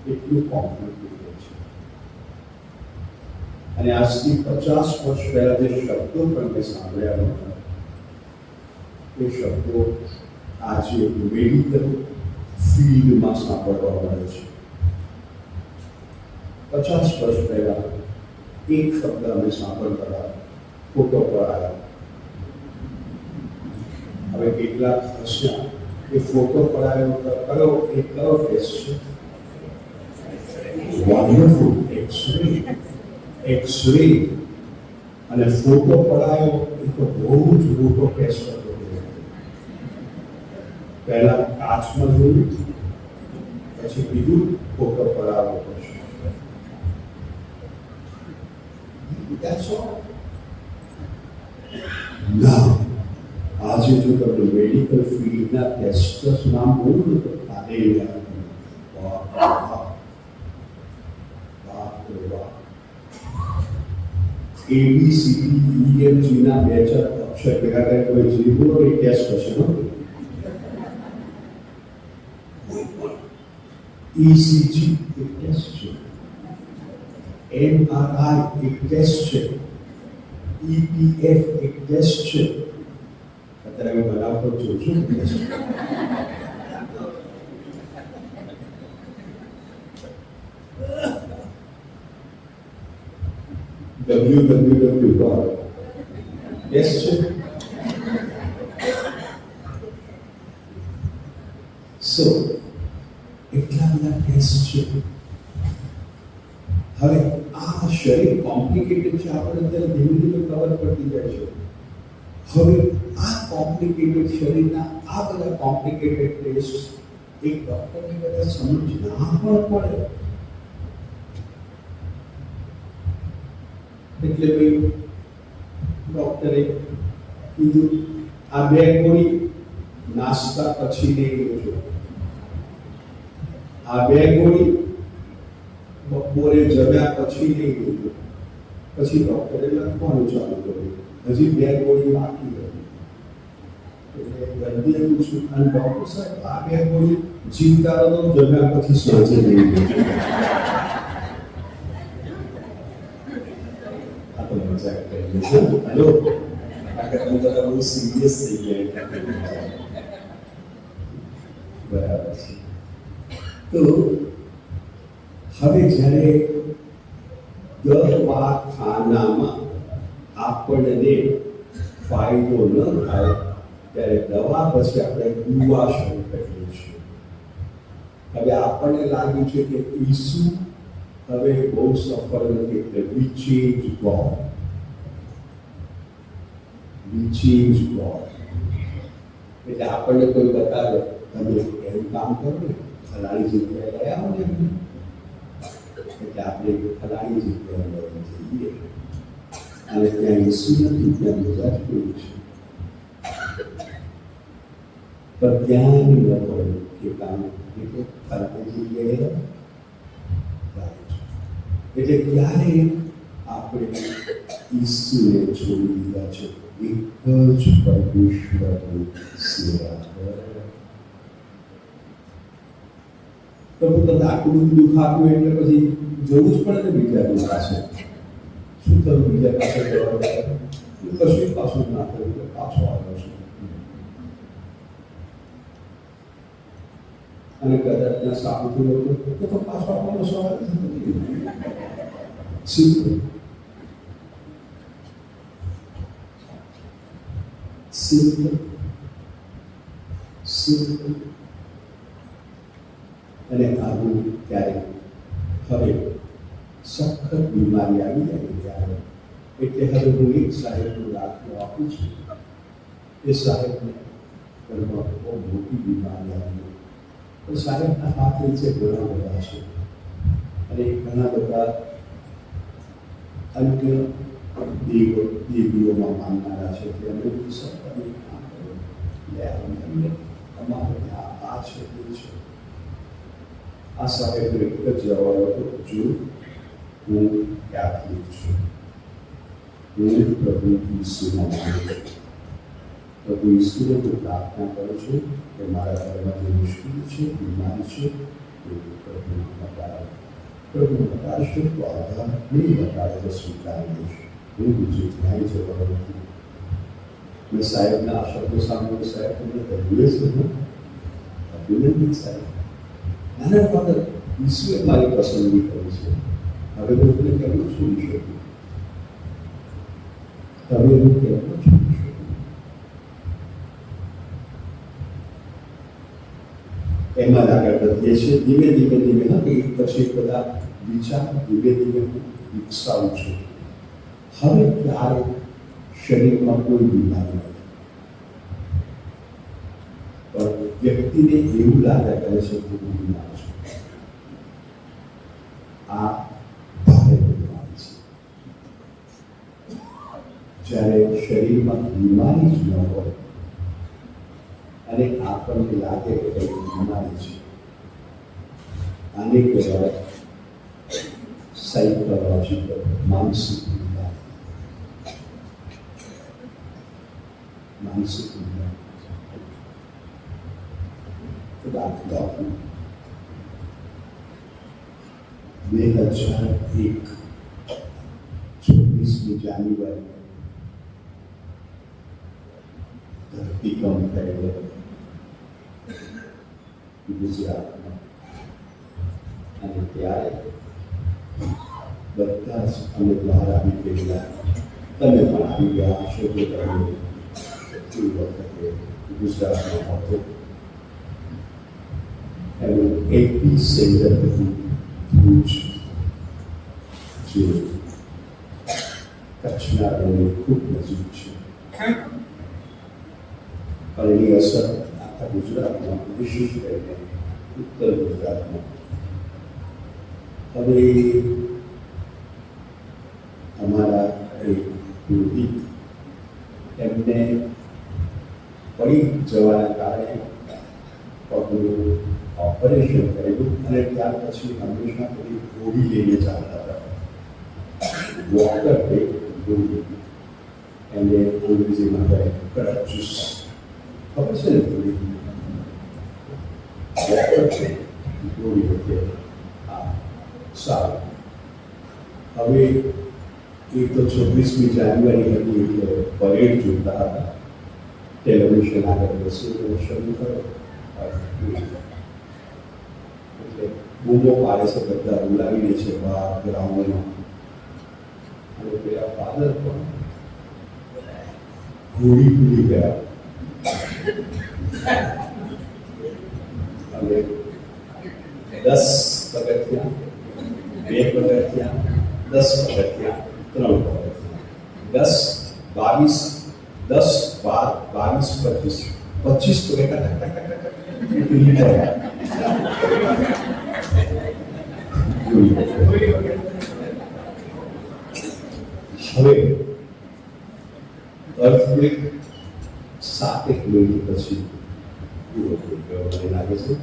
એટલું કોમ્પ્લિકેટેડ છે. અને આજથી 50 વર્ષ પહેલા જે શબ્દો પણ મેં સાંભળ્યા હતા, એ શબ્દો આજે મેડિકલ ફિલ્ડમાં સાંભળવા મળે છે. 50 વર્ષ પહેલા એક શબ્દ અમે સાંભળતા ફોટો પડાયો. હવે કેટલાક હસ્યા એ ફોટો પડાયો કયો એ કયો ફેસ છે? વન્ડરફુલ એક્સ-રે અને ફોટો પડાયો એ તો બહુ જ મોટો કેસ હતો. પહેલા કાચમાં જોયું, પછી બીજું ફોટો પડાવવો પડશે. That's all. Now, આજે જો તમે મેડિકલ ફિલ્ડના ટેસ્ટર્સ નામ બોલો તો ABCD ના 2-4 અક્ષર ભેગા કરીને કોઈ જીવો એ ટેસ્ટ હશે. ECG એક ટેસ્ટ છે, MRI એક ટેસ્ટ છે, EPF એક ટેસ્ટ છે. અત્યારે હું બનાવતો છું શું ટેસ્ટ? www ટેસ્ટ છે. સો એટલા બધા ટેસ્ટ છે. હવે આ શરીર કોમ્પ્લિકેટેડ છે, આપણે અત્યારે ધીમે ધીમે કવર પડતી જાય છે. હવે આ કોમ્પ્લિકેટેડ શરીરના આ બધા કોમ્પ્લિકેટેડ ટેસ્ટ એક ડૉક્ટરની બધા સમજ ના પણ પડે એટલે ભાઈ ડૉક્ટરે કીધું આ 2 ગોળી નાસ્તા પછી લઈ લેજો. આ 2 ગોળી બપોરે જમ્યા પછી લઈ લેજો. પછી ડૉક્ટરે લખવાનું ચાલુ કર્યું. હજી 2 ગોળી બાકી હતી. એટલે દર્દીએ પૂછ્યું, અને ડૉક્ટર સાહેબ આ 2 ગોળી જીવતા રહો જમ્યા પછી સાંજે લઈ લેજો. આ તો મજાક કરી છે. હેલો, તમે બધા બહુ સિરિયસ થઈ ગયા. બરાબર છે. તો હવે જ્યારે દવાખાનામાં આપણને ફાયદો ન થાય ત્યારે દવા પછી આપણે દુવા શરૂ કરીએ છીએ. હવે આપણને લાગ્યું છે કે ઈસુ હવે બહુ સફળ નથી, એટલે we change God. એટલે આપણને કોઈ બતાવે તમે એવું કામ કરો ને, ફલાણી જગ્યાએ ગયા હો ને, એટલે આપણે ફલાણી જગ્યાએ જઈએ અને ત્યાં ઈસુ નથી, ત્યાં બધા જ કોઈ છે. પણ ત્યાં ન પડે કે કામ એટલે ફલાણી જગ્યાએ એટલે ત્યારે આપણે ઈસુને છોડી દીધા છે. એક જ પરમેશ્વરની સેવા કરો. પ્રભુ તમને આટલું બધું દુઃખ આપ્યું એટલે પછી જવું જ પડે ને બીજા પાસે. શું થયું? બીજા પાસે જવા કશું પાછું ના થયું એટલે પાછો આવ્યો છું. અને કદાચ ત્યાં સારું થયું તો પાછો આવવાનો સવાલ નથી. સિમ્પલ અને આવું ત્યારે હવે સખત બીમારી આવી જાય ત્યારે એટલે હવે હું એક સાહેબનો દાખલો આપું છું. એ સાહેબને ઘરમાં બહુ મોટી બીમારી આવી. તો સાહેબના હાથ નીચે ઘણા બધા છે અને ઘણા બધા અન્ય દેવીઓમાં માનનારા છે. એટલે અમે સરકારી કામ કર્યું લે અમને અમારે ત્યાં આ છે તે છે. આ સાહેબનો એક જ જવાબ હતો, જો હું કેથલિક છું, હું પ્રભુ ઈસુમાં માનું છું, પ્રભુ ઈસુને હું પ્રાર્થના કરું છું કે મારા ઘરમાં જે મુશ્કેલી છે, બીમારી છે એ પ્રભુ બતાવે. પ્રભુ બતાવશે તો આધાર નહીં બતાવે તો સ્વીકારી લઈશ. હું બીજું ક્યાંય જવાનું નથી. મેં સાહેબના આ શબ્દો સાંભળ્યો, સાહેબ તમને કહ્યું છે અભિનંદન સાહેબ. નાના ફાધર ઈસુએ મારી પસંદગી કરી છે. હવે હું તને કેમનું છોડી શકું? હવે હું કેમનું છોડી શકું? એમાં જ આગળ વધીએ છીએ ધીમે ધીમે ધીમે. એક પછી એક બધા વિચાર ધીમે ધીમે વિકસાવું છું. હવે ક્યારે શરીરમાં કોઈ બીમારી નથી, પણ વ્યક્તિને એવું લાગ્યા કરે છે કે હું બીમાર છું. આ ભારે બીમારી છે. જ્યારે શરીરમાં બીમારી જ ન હોય અને આપણને લાગે કે કંઈક બીમારી છે, આને કહેવાય સાયકોલોજીકલ, માનસિક બીમારી. માનસિક બીમારી દાખલા 2001 26મી જાન્યુઆરી ધરતીકંપ થયેલો ગુજરાતમાં, અને ત્યારે બધા જ અમે બહાર આવી ગયેલા. તમે પણ આવી ગયા હશો કે તમે એ વખતે ગુજરાતમાં હતો. એનું એપી સેન્ટર હતું ભુજ, જે કચ્છના રણની ખૂબ નજીક છે. પણ એની અસર આખા ગુજરાતમાં, વિશેષ કરીને ઉત્તર ગુજરાતમાં. હવે અમારા પુરોહિત એમને પડી જવાના કારણે પગનું ઓપરેશન કરેલું, અને ત્યાર પછી હંમેશા પેલી ગોળી લઈને ચાલતા હતા. વોકર તે ગોળી, એને અંગ્રેજીમાં કહે ક્રચીસ. ખબર છે ને ગોળી? વોકર છે ગોળી વખતે. હા, સારું. હવે એ તો 26મી જાન્યુઆરી હતી એટલે પરેડ જોતા હતા. ટેલિવિઝન આગળ બેસીને શરૂ કર્યો. એટલે બૂમો પાડે છે, બધા ઉડાવીને છે બહાર ગ્રાઉન્ડમાં. અને પેલા ફાધર પણ ઘોડી ભૂલી ગયા. અને 10 પગથિયાં, 2 પગથિયાં, 10 પગથિયાં, 3 પગથિયાં, 10, 22, 25 તો હવે અર્થક્વેક 7 મિનિટ પછી પૂરો થઈ ગયો મને લાગે છે.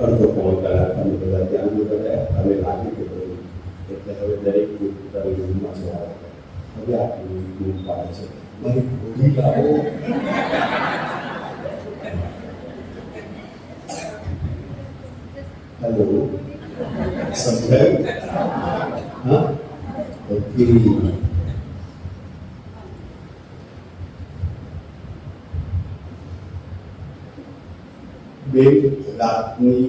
અડધો પોણો કલાક અમે બધા ત્યાં ગયા. હવે લાગે કે બધું, એટલે હવે દરેક પોતાની રૂમમાં જવા. હવે આપણું રૂમ પાડે છે, મારી ગોળી લાવો. હેલો, સમજાયું? હા, ઓકે. બે રાતની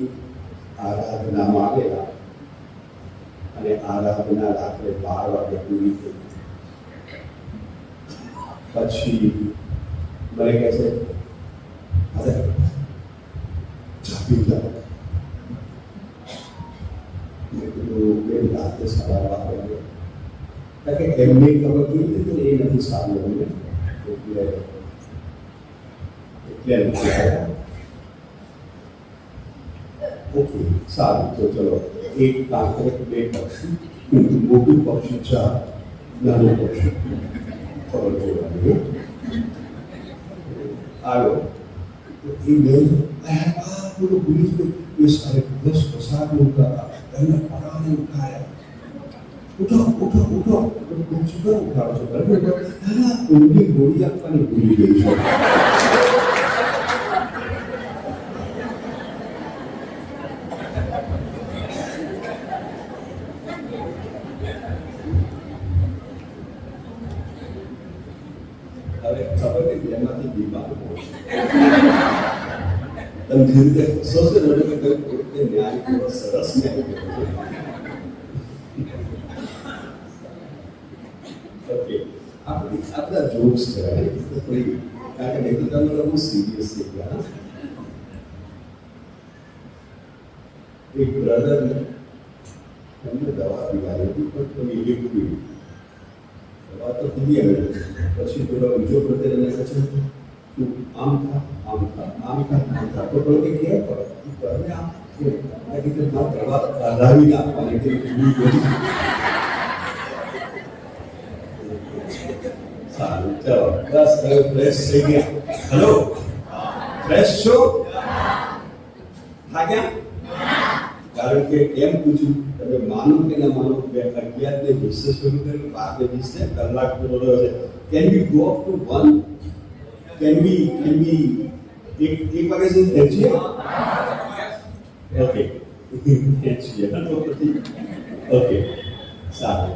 આરાધનામાં આવેલા, અને આરાધના રાત્રે 12 વાગે પૂરી થઈ. પછી મને કહે છે, અરે જાપી જાઓ. રાતે 12:30 વાગે, કારણ કે એમને ખબર જોઈ લીધી એ નથી સારું અમને, એટલે નથી આવ્યા. ઓકે, સારું. તો ચલો, એક કાંકરે 2 પક્ષી, મોટું પક્ષી 4, નાનું પક્ષી ખબર જોવાની. આવ્યો એ બેન પૂરું ભૂલી જ ગયું. એ સારે 10 પ્રસાદ ઉઠાતા, એમને પરાને ઉઠાયા. ઉઠો ઉઠો ઉઠો, શું ઉઠાડો છો? બરાબર, હા, ઊંઘી ગોળી આપવાની ભૂલી ગઈ છે. હવે ખબર નથી એમાંથી બીમાર હોય. તમે જે રીતે હસો છો ને, ન્યાય સરસ ન્યાય. આ બધા જોક્સ કહેવાય થોડી, કારણ કે નહીં તો તમે લોકો સિરિયસ થઈ ગયા. એક બ્રધરને એમને દવા પીવાની હતી, પણ કોઈ લિક્વિડ દવા તો પીવી આવે. પછી પેલો બીજો બ્રધર એને કહે છે તું આમ ખા, આમ ખા, આમ ખા, આમ ખા. તો પેલો કે કેમ કરે આમ દવા હલાવીને આપવાની કે સારું, ચાલો બસ હવે ફ્રેશ થઈ ગયા. હેલો, ફ્રેશ છો? હા ક્યાં? કારણ કે એમ પૂછ્યું તમે માનો કે ના માનો, 11 ને 20 શરૂ કર્યું, 12 ને 20 કલાક પૂરો થયો છે. Can we go up to 1? Can we એક વાગે સુધી પહોંચીએ? ઓકે, પહોંચીએ. ઓકે, સારું.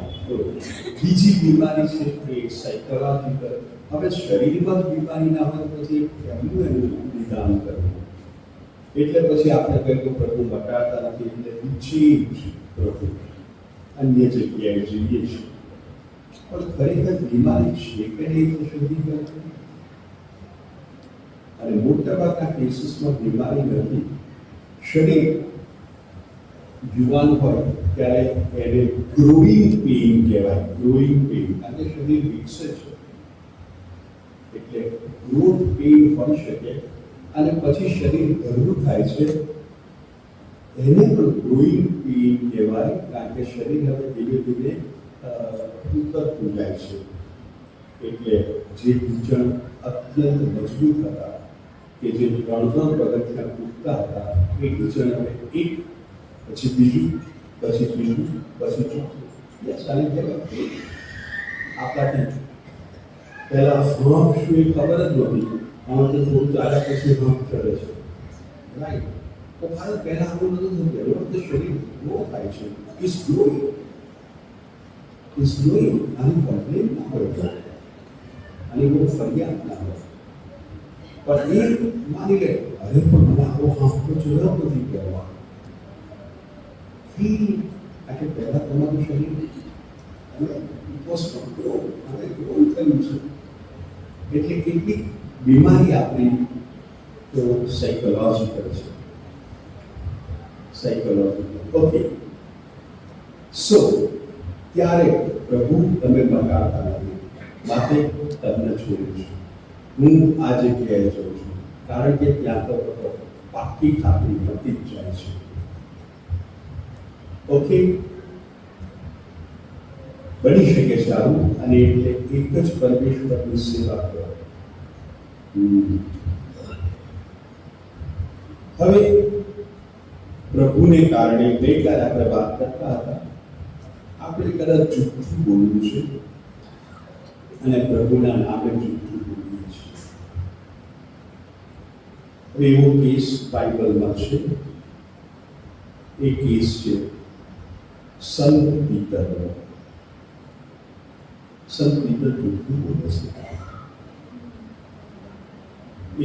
બીજી બીમારી છે એ સાયકોલોજીકલ. હવે શરીરમાં જ બીમારી ના હોય પછી કેમનું એનું નિદાન કરવું? એટલે પછી આપણે કંઈક પ્રભુ મટાડતા નથી, એટલે ચેન્જ પ્રભુ અન્ય જગ્યાએ જઈએ છીએ. પણ ખરેખર બીમારી છે કે નહીં તો શોધી કાઢવું. અને મોટાભાગના કેસીસમાં બીમારી નથી. શરીર યુવાન હોય ત્યારે એને ગ્રોઈંગ પેઇન કહેવાય, ગ્રોઈંગ પેઇન. અને શરીર વિકસે છે એટલે ગ્રોથ પેઇન હોઈ શકે. અને પછી શરીર ઘરનું થાય છે એને પણ ગ્રોઈંગ પેઇન કહેવાય, કારણ કે શરીર હવે ધીમે ધીમે ઉતરતું જાય છે. એટલે જે બીજણ અત્યંત મજબૂત હતા, કે જે 3 પગથિયાં ઉગતા હતા, એ બીજણ હવે એક પછી બીજું પછી ત્રીજું પછી ચોથું સારી કહેવાય. આપણાથી પહેલા હાંફ શું એ ખબર જ નહોતી. આમાં તો થોડું ચાલ્યા પછી હાંફ ચડે છે, રાઈટ? તો ભારત પહેલા આવું નતું થયું. તો શરીર ગ્રો થાય છે, ઇઝ ગ્રોઈંગ. આની કમ્પ્લેન ના હોય, આની કોઈ ફરિયાદ ના હોય. પણ એ માની લે, અરે પણ મને આવો હાંફ તો જરૂર નથી કહેવા. આખે પહેલા તમારું શરીર ગ્રો થયું છે. એટલે કેટલીક બીમારી આપણી તો સાયકોલોજીકલ છે. ઓકે, સો ત્યારે પ્રભુ તમે મટાડતા નથી, માટે તમને છોડું છું. હું આ જગ્યાએ જઉં છું, કારણ કે ત્યાં તો પાકી ખાતરી મળતી જ જાય છે. ઓકે, બની શકે છે આવું. અને એટલે એક જ પરમેશ્વરની સેવા કરો. હવે પ્રભુને કારણે ગઈકાલે આપણે વાત કરતા હતા, આપણે કદાચ જૂઠું બોલવું છે અને પ્રભુના નામે જૂઠું બોલીએ છીએ. હવે એવો કેસ બાઇબલમાં છે. એ કેસ છે સંત પીતરનો. સંત પીતર જૂઠું બોલે છે.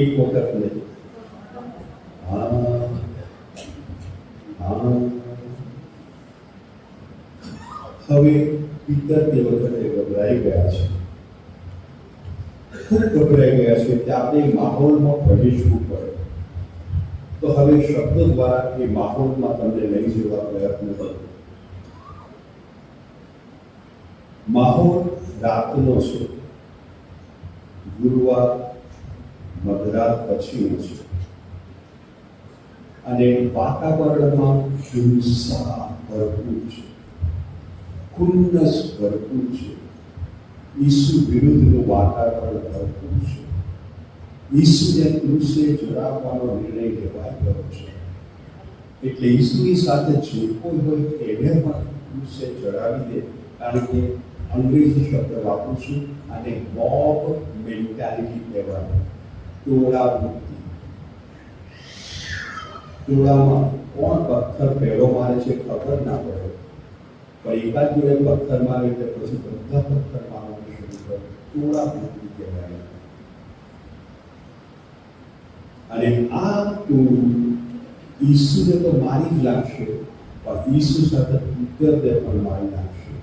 એક વખત નહીં, હવે પીતર તે વખતે ગભરાઈ ગયા છે, ખૂબ ગભરાઈ ગયા છે કે આપણે માહોલમાં પ્રવેશવું પડે. તો હવે શબ્દ દ્વારા એ માહોલમાં તમને લઈ જવા પ્રયત્ન કરો. માહોલ રાતનો છે, ગુરુવાર મધરાત પછીનો છે, અને વાતાવરણમાં હિંસા ભરપૂર છે, ખુન્નસ ભરપૂર છે. ઈસુ વિરુદ્ધનું વાતાવરણ ભરપૂર છે. ઈસુને ક્રૂસે ચડાવવાનો નિર્ણય લેવાઈ ગયો છે. એટલે ઈસુની સાથે જે કોઈ હોય એને પણ ક્રૂસે ચડાવી દે. કારણ કે અંગ્રેજી શબ્દ વાપરું છું, અને મોબ મેન્ટાલિટી કહેવાય. ટોળા વૃત્તિ. ટોળામાં કોણ પથ્થર પહેલો મારે છે ખબર ના પડે, પણ એકાદ જોડે પથ્થર મારે એટલે પછી બધા પથ્થર મારવાનું શરૂ કરે. ટોળા વૃત્તિ કહેવાય. અને આ ટોળું ઈસુને તો મારી જ લાગશે, પણ ઈસુ સાથે પીતરને પણ મારી નાખશે.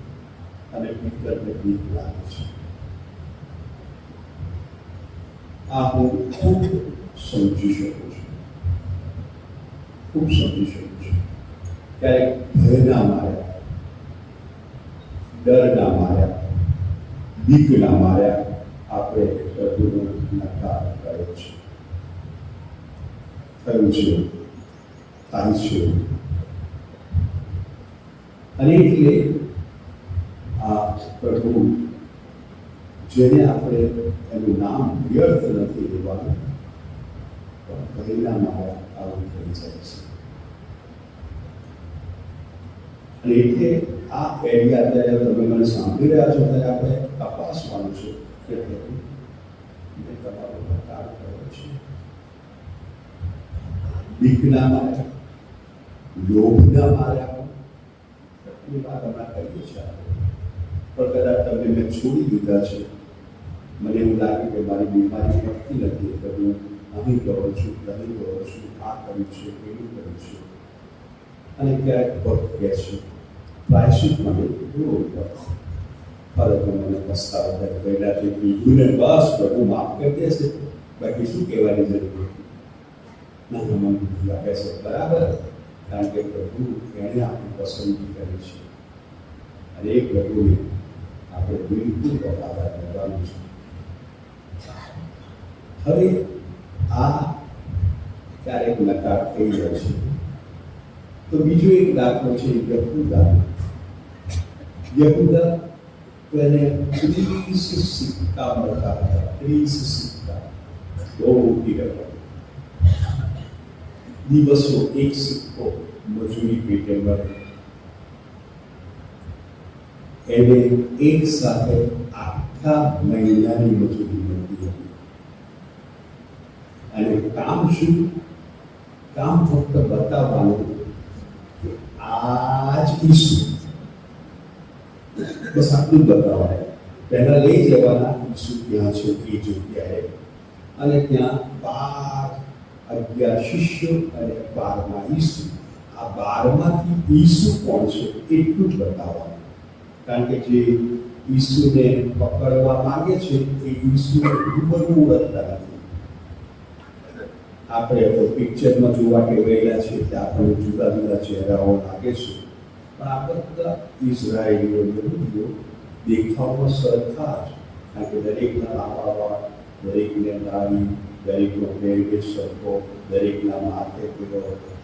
અને પીતરને બીક લાગે છે. આ હું ખૂબ સમજી શકું છું, ખૂબ સમજી શકું છું. ક્યારેક ભયના માર્યા, ડરના માર્યા, બીકના માર્યા આપણે પ્રભુનો નકાર કર્યો છે, થયું છે, થાય છે. અને એટલે આ પ્રભુ જેને આપણે એનું નામ વ્યર્થ નથી લેવાનું, પણ ભયના માર્યા આવું થઈ જાય છે. અને એટલે આ એરિયા જ્યારે તમે મને સાંભળી રહ્યા છો ત્યારે આપણે તપાસવાનું છે કે પ્રભુ મેં તમારો નકાર કર્યો છે. બીકના માર્યા, લોભના માર્યા, એ વાત હમણાં કરીએ છીએ પણ કદાચ તમને મેં છોડી દીધા છે. મને એવું લાગે કે મારી બીમારી વધતી નથી એટલે હું અહીં ગયો છું, અહીં ગયો છું, આ કર્યું છે, પેલું કર્યું છે. અને ક્યારેક પગ કહે છે પ્રાયશ્ચિત માટે કેવું ખરેખર મને પસ્તાવો થાય, પહેલાંથી કીધું ને બસ પ્રભુ માફ કરી દેશે, બાકી શું કહેવાની જરૂર ના. મને લાગે છે બરાબર, કારણ કે પ્રભુ એણે આપણી પસંદગી કરી છે અને એ પ્રભુને આપણે બિલકુલ વફાદાર રહેવાનું છે. હવે આ ક્યારેક નકાર થઈ જાય છે. તો બીજો એક દાખલો છે યહૂદા. યહૂદા તો એને 30 સિક્કા મળતા હતા, 30 સિક્કા, બહુ મોટી રકમ. દિવસો એક સિક્કો મજૂરી પેટે મળે. એને એક સાથે આખા મહિનાની મજૂરી મળતી હતી. અને કામ શું? કામ ફક્ત બતાવવાનું કે આ જ ઈસુ, બસ આટલું બતાવાય. પહેલા લઈ જવાના ઈસુ ત્યાં છે એ જગ્યાએ, અને ત્યાં 11 શિષ્યો અને 12મા ઈસુ. આ 12માંથી ઈસુ કોણ છે એટલું જ બતાવવાનું. કારણ કે જે ઈસુને પકડવા માંગે છે એ ઈસુને રૂબરૂ ઓળખતા નથી. આપણે પિક્ચરમાં જોવા ટેવાયેલા છે કે આપણને જુદા જુદા ચહેરાઓ લાગે છે, પણ આ બધા ઇઝરાયેલીઓ, યહૂદીઓ દેખાવમાં સરખા જ. કારણ કે દરેકના લાંબા વાળ, દરેકને દાઢી, દરેકનો પહેરવેશ સરખો, દરેકના માથે પેલો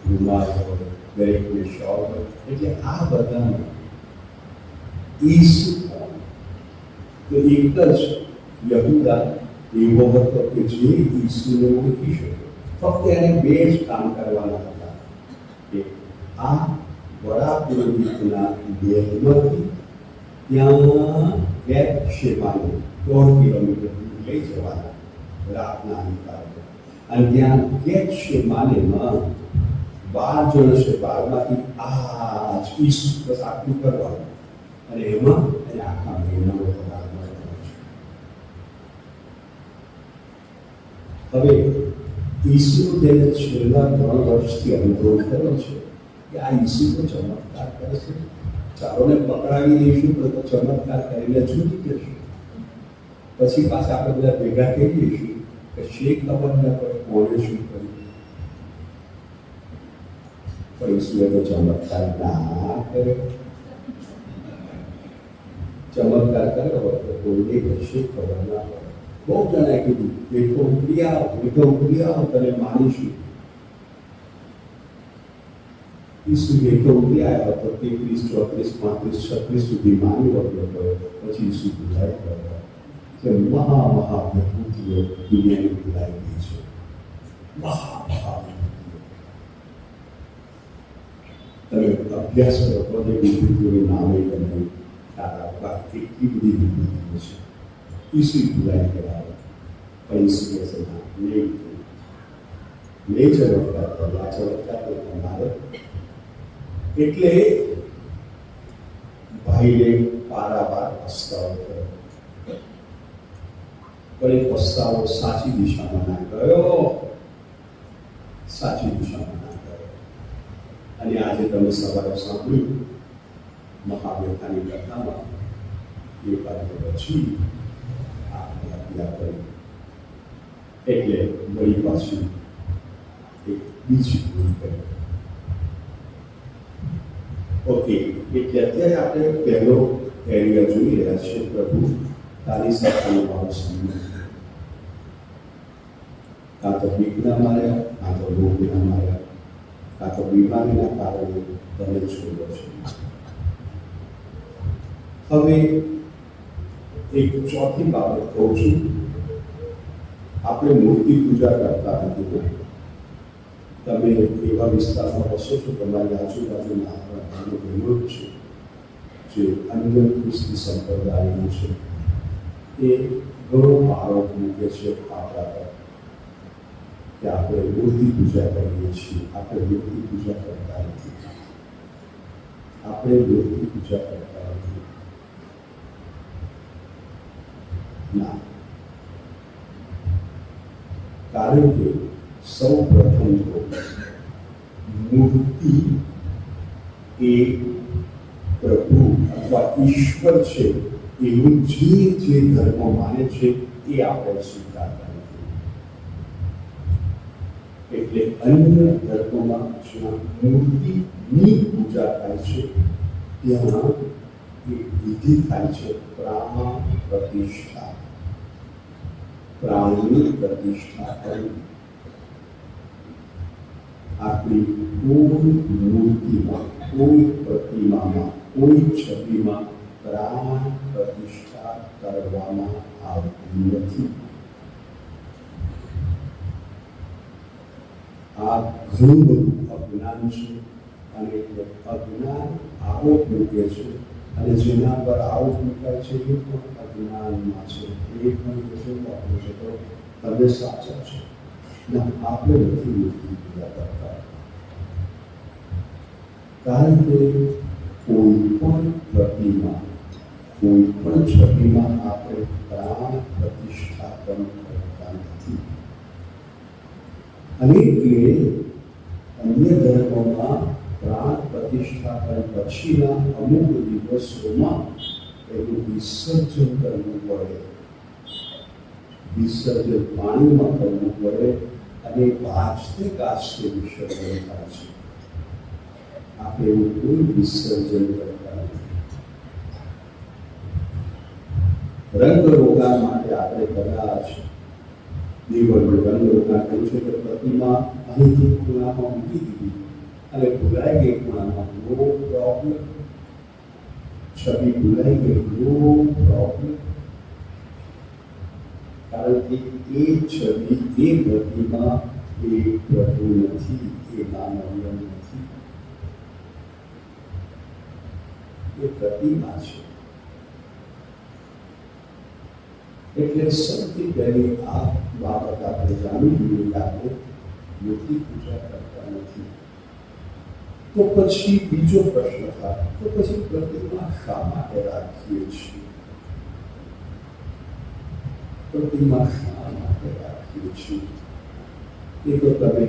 રૂમાલ હોય, દરેકને શોલ હોય. એટલે આ બધામાં ઈસુ તો એક જ યહૂદા એવો હતો કે જે ઈસુને ઓળખી શકે. ફક્ત એને 2 જ કામ કરવાના હતા કે આ વડા પુરોહિતના ગેરમાંથી ત્યાં ગેતશેમાને 1.5 કિલોમીટર લઈ જવાના રાતના અંતરાલે. અને ત્યાં ગેતશેમાનેમાં 12 જણ છે, 12માંથી આ જ ઈસુ, બસ આટલું કરવાનું. અને એમાં એને આખા મહિનાનો પગાર મળવાનો છે. હવે ઈસુ તેને છેલ્લા 3 વર્ષથી અનુભવ થયો છે કે આ ઈસુ તો ચમત્કાર કરે છે, ચાલોને પકડાવી દઈશું તો ચમત્કાર કરીને છૂટી જશું. પછી પાછા આપણે બધા ભેગા થઈ જઈશું કે શી ખબર ન પડે કોણે શું કર્યું. પણ ઈસુએ તો ચમત્કાર ના કર્યો. ચમત્કાર કર્યો હોય તો કોઈને કશી ખબર ના પડે. બહુ જણાએ કીધું બેઠો ઉતરી આવ તને માનીશું. ઈસુ બેઠો ઉતરી આવ્યો તો 33, 34, 35, 36 સુધી માની વળ્યો ગયો. પછી ઈસુ ભૂલાઈ ગયો કે મહા વિભૂતિઓ દુનિયાની ભૂલાઈ ગઈ છે. મહા વિભૂતિઓ તમે અભ્યાસ કરો તો એ વિભૂતિઓનું નામ એ તમને ખ્યાલ આવતા કેટલી બધી વિભૂતિઓ છે. ઈસુ ભૂલાઈ ગયા પણ ઈસુ કહે છે ના, નહીં ચમત્કાર કરવા, ચમત્કાર તો તમારે. એટલે ભાઈને પારાવાર પસ્તાવો થયો, પણ એ પસ્તાવો સાચી દિશામાં ના ગયો, સાચી દિશામાં ના ગયો. અને આજે તમે સવારે સાંભળ્યું મહાવ્યથાની કથામાં એ કાર્ય પછી હત્યા કરી. એટલે વળી પાછી એક બીજી ભૂલ કરી. ઓકે, એટલે અત્યારે આપણે પહેલો એરિયા જોઈ રહ્યા છીએ. પ્રભુ તારી સાથેનો મારો સંબંધ, કાં તો બીકના માર્યા, કાં તો રોગના માર્યા, કાં તો બીમારીના કારણે તને છોડ્યો છે. હવે એક ચોથી બાબત કહું છું. આપણે મૂર્તિ પૂજા કરતા નથી. તમે એવા વિસ્તારમાં વસો છો, તમારી આજુબાજુના આપણા બહેનો છે જે અન્ય ખ્રિસ્તી સંપ્રદાયનું છે, એ ઘણો આરોપ મૂકે છે આપણા પર કે આપણે મૂર્તિ પૂજા કરીએ છીએ. આપણે મૂર્તિ પૂજા કરતા નથી. આપણે મૂર્તિ પૂજા કરતા નથી. ના, કારણ કે સૌ પ્રથમ તો મૂર્તિ એ પ્રભુ અથવા ઈશ્વર છે એવું જે ધર્મ માને છે એ આપણે સ્વીકારતા નથી. એટલે અન્ય ધર્મમાં જ્યાં મૂર્તિની પૂજા થાય છે ત્યાં એક વિધિ થાય છે, પ્રાણ પ્રતિષ્ઠા. પ્રાણની પ્રતિષ્ઠા કરવી. આપણી કોઈ મૂર્તિમાં, કોઈ પ્રતિમામાં, કોઈ છબીમાં પ્રાણ પ્રતિષ્ઠા કરવામાં આવતી નથી. આ ઘણું બધું અજ્ઞાન છે, અને અજ્ઞાન આરોપ મૂકે છે, અને જેના પર આરોપ મૂકાય છે એ પણ અજ્ઞાનમાં છે. એ પણ કશું વાપરે છે તો તમે સાચા છો. ના, આપણે નથી મૂર્તિ પૂજા કરતા. કારણ કે કોઈ પણ પ્રતિમા, કોઈ પણ છબીમાં આપણે પ્રાણ પ્રતિષ્ઠા પણ કરતા નથી. અને એટલે અન્ય ધર્મોમાં પ્રાણ પ્રતિષ્ઠા કર્યા પછીના અમુક દિવસોમાં એનું વિસર્જન કરવું પડે. વિસર્જન પાણીમાં કરવું પડે, અને ગાજતે ગાજતે વિસર્જન થાય છે. આપણે એવું કોઈ વિસર્જન કરતા નથી. રંગરોગાન માટે આપણે કદાચ દેવળનો રંગરોગાન કર્યું છે કે પ્રતિમા અહીંથી ખૂણામાં મૂકી દીધી અને ભૂલાઈ ગઈ ખૂણામાં, નો પ્રોબ્લેમ. છબી ભૂલાઈ ગઈ, નો પ્રોબ્લેમ. કારણ કે એ છબી, એ પ્રતિમા એ પ્રભુ નથી, એ માનવીય નથી, એ પ્રતિમા છે. એટલે સૌથી પહેલી આ બાબત આપણે જાણવી જોઈએ કે આપણે મૂર્તિ પૂજા કરતા નથી. તો પછી બીજો પ્રશ્ન થાય, તો પછી પ્રતિમા શા માટે રાખીએ છીએ? પ્રતિમા શા માટે રાખીએ છીએ? એ તો તમે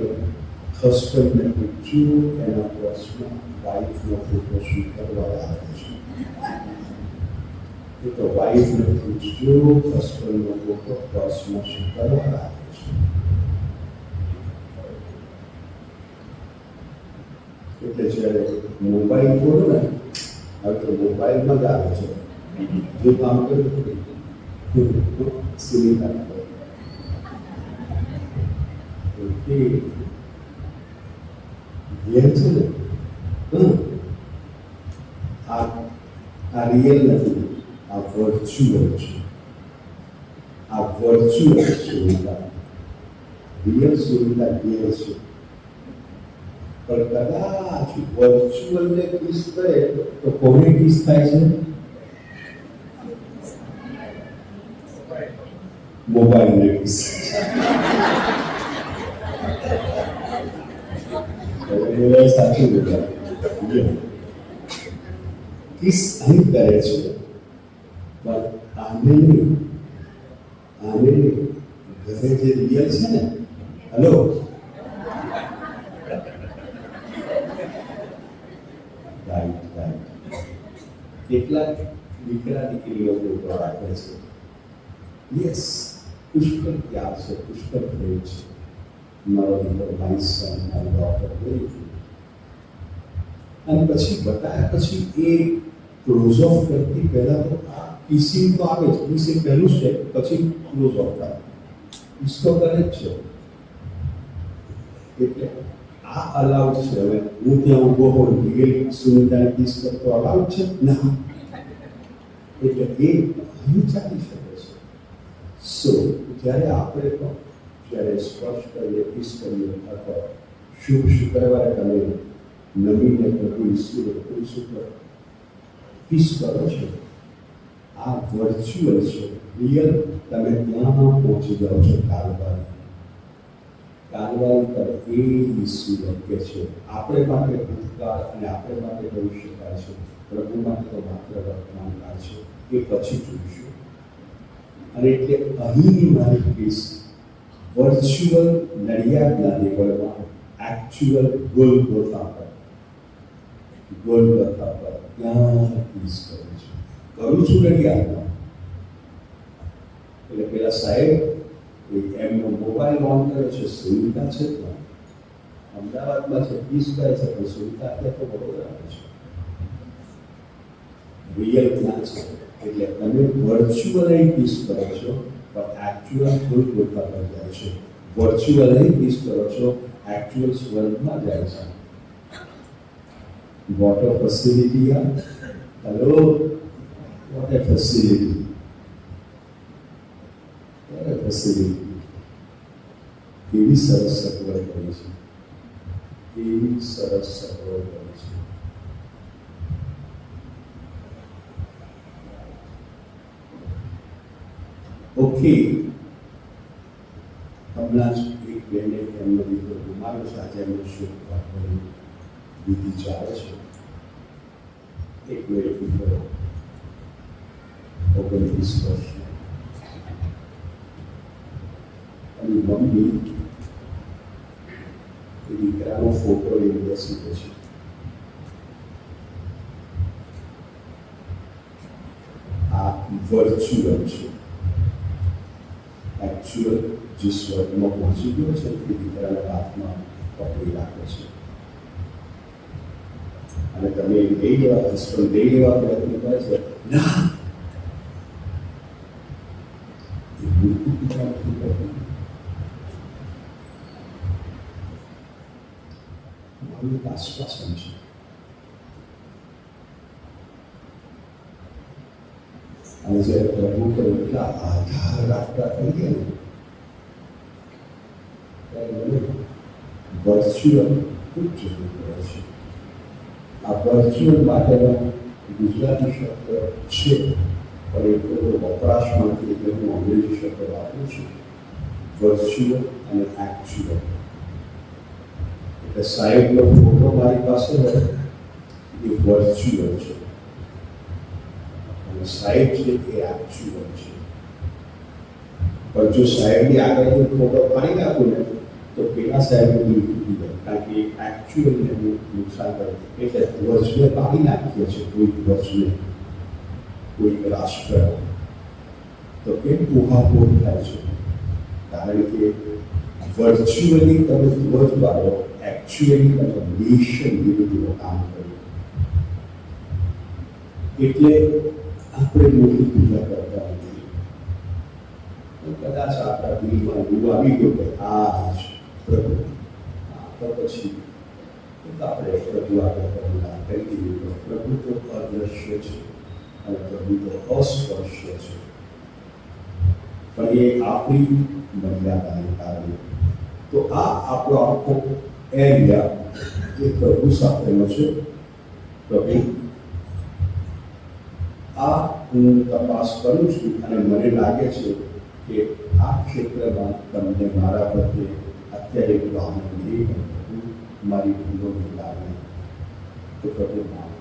હસબન્ડને પૂછજો, એના પર્સમાં વાઈફનો ફોટો શું કરવા આવે છે. એ તો વાઈફને પૂછજો, હસબન્ડનો ફોટો પર્સમાં શું કરવા આવે છે. એટલે જ્યારે મોબાઈલ ખોલો ને, હવે તો મોબાઈલમાં જ આવે છે, જે કામ કર્યું સુનિતા રિયલ છે ને, આ રિયલ નથી, આ વર્ચ્યુઅલ છે. આ virtual Sunita, real Sunita real છે. પણ કદાચ વર્ચ્યુઅલને કિસ કરે તો કોને કિસ થાય છે? મોબાઈલને કિસ. સાચું બોલ્યા. કિસ અહીં કરે છે, પણ આને નહીં, આને ઘરે જે રિયલ છે ને, હલો, કેટલાક દીકરા દીકરીઓ ફોટો રાખે છે. યસ, પુષ્કળ ત્યાગ છે, પુષ્કળ પ્રેમ છે. મારો દીકરો, મારી સન, મારી ડોટર, વેરી ગુડ. અને પછી બતાવ્યા પછી એ ક્લોઝ ઓફ કરતી પહેલા તો આ કિસિંગ તો આવે જ, કિસિંગ પહેલું સ્ટેપ, પછી ક્લોઝ ઓફ થાય. કિસ તો કરે જ છે. એટલે આ અલાઉડ છે. હવે હું ત્યાં ઊભો હોઉં, રિયલ સુનિતાને કિસ કરતો અલાઉડ છે ના. એટલે એ અહીં ચાલી શકે છે. સો જ્યારે આપણે પણ જ્યારે સ્પર્શ કરીએ, કિસ કરીએ, અથવા શુભ શુક્રવારે તમે નવીને પ્રભુ ઈસુએ પુરુષ ઉપર કિસ કરો છો, આ વર્ચ્યુઅલ છે. રિયલ તમે ત્યાં પહોંચી જાઓ છો. કાલવારી પર એ ઈસુ કે છે. આપણે માટે ભૂતકાળ અને આપણે માટે ભવિષ્યકાળ છે. પ્રભુ માટે તો માત્ર વર્તમાનકાળ છે. એ પછી જોઈશું. અને એટલે અહીંની મારી કિસ વર્ચ્યુઅલ નડિયાદના લેવલમાં એકચ્યુઅલ ગોલગોથા પર ત્યાં કિસ કરું છું. કરું છું નડિયાદમાં. એટલે પેલા સાહેબ એમનો મોબાઈલ ઓન કર્યો છે, સુવિધા છે ત્યાં અમદાવાદમાં છે, કિસ કરે છે, પણ સુવિધા અત્યારે તો વડોદરામાં છે. રિયલ ત્યાં છે. એટલે તમે વર્ચ્યુઅલી કિસ કરો છો, પણ એકચ્યુઅલ ગોલગોથા પર જાય છે. વર્ચ્યુઅલી કિસ કરો છો, એકચ્યુઅલ સ્વર્ગમાં જાય છે. What a facility, yeah? Hello? What a facility. What a facility. કેવી સરસ સગવડ કરી છે. કેવી સરસ સગવડ કરી છે. ઓકે. હમણાં જ એક બેને એમનો દીકરો ગુમાવ્યો છે. આજે એમનો શોક કર્યો. વિધિ ચાલે છે. એક મિનિટ દીકરો 29 વર્ષનો અને મમ્મી એ દીકરાનો ફોટો લઈને બેસી પછી આ વર્ચ્યુઅલ છે. એકચ્યુઅલ જે સ્વર્ગમાં પહોંચી ગયો છે એ દીકરાના હાથમાં પકડી રાખે છે. અને તમે લઈ લેવા હસબન્ડ લઈ લેવા પ્રયત્ન કરે છે. ના, એ મૂર્તિ પિતા નથી કરતી. મારું એક આશ્વાસન છે. અને જ્યારે પ્રભુ પર એટલા આધાર રાખતા થઈએ ને ત્યારે મને વર્ચ્યુઅલ ખૂબ જરૂર પડે છે. આ વર્ચ્યુઅલ માટેનો ગુજરાતી શબ્દ છે, પણ એ બધો વપરાશમાંથી એટલે હું અંગ્રેજી શબ્દ વાપરું છું. વર્ચ્યુઅલ અને એકચ્યુઅલ. એટલે સાહેબનો ફોટો મારી પાસે હોય એ વર્ચ્યુઅલ છે અને સાહેબ છે એ એકચ્યુઅલ છે. પણ જો સાહેબની આગળ ફોટો પાડી નાખું ને તો પેલા સાહેબનું દિલ તૂટી જાય, કારણ કે એકચ્યુઅલને નુકસાન કરે. એટલે વર્ષને પાડી નાખીએ છીએ કોઈક વર્ષને, કોઈક રાષ્ટ્ર, તો એ ઉહાપોહ થાય છે. કારણ કે વર્ચ્યુઅલી તમે ધ્વજ બાળો, એકચ્યુઅલી તમે નેશન વિરુદ્ધનું કામ કર્યું. એટલે આપણે મોટી પૂજા કરતા નથી. કદાચ આપણા દિલમાં એવું આવી ગયું કે આ જ પ્રભુ, તો પછી આપણે પ્રભુ આગળ કરુણા કરી દીધું. પ્રભુ તો અદ્રશ્ય છે અને પ્રભુ તો અસ્પર્શ્ય છે, પણ એ આપણી મર્યાદાને કારણે. તો આ આપણો આખો એરિયા એ પ્રભુ સાથેનો છે. પ્રભુ આ હું તપાસ કરું છું અને મને લાગે છે કે આ ક્ષેત્રમાં તમને મારા પ્રત્યે અત્યારે ભાવના નહીં હતું. મારી ભૂલોને કારણે તો પ્રભુ માફ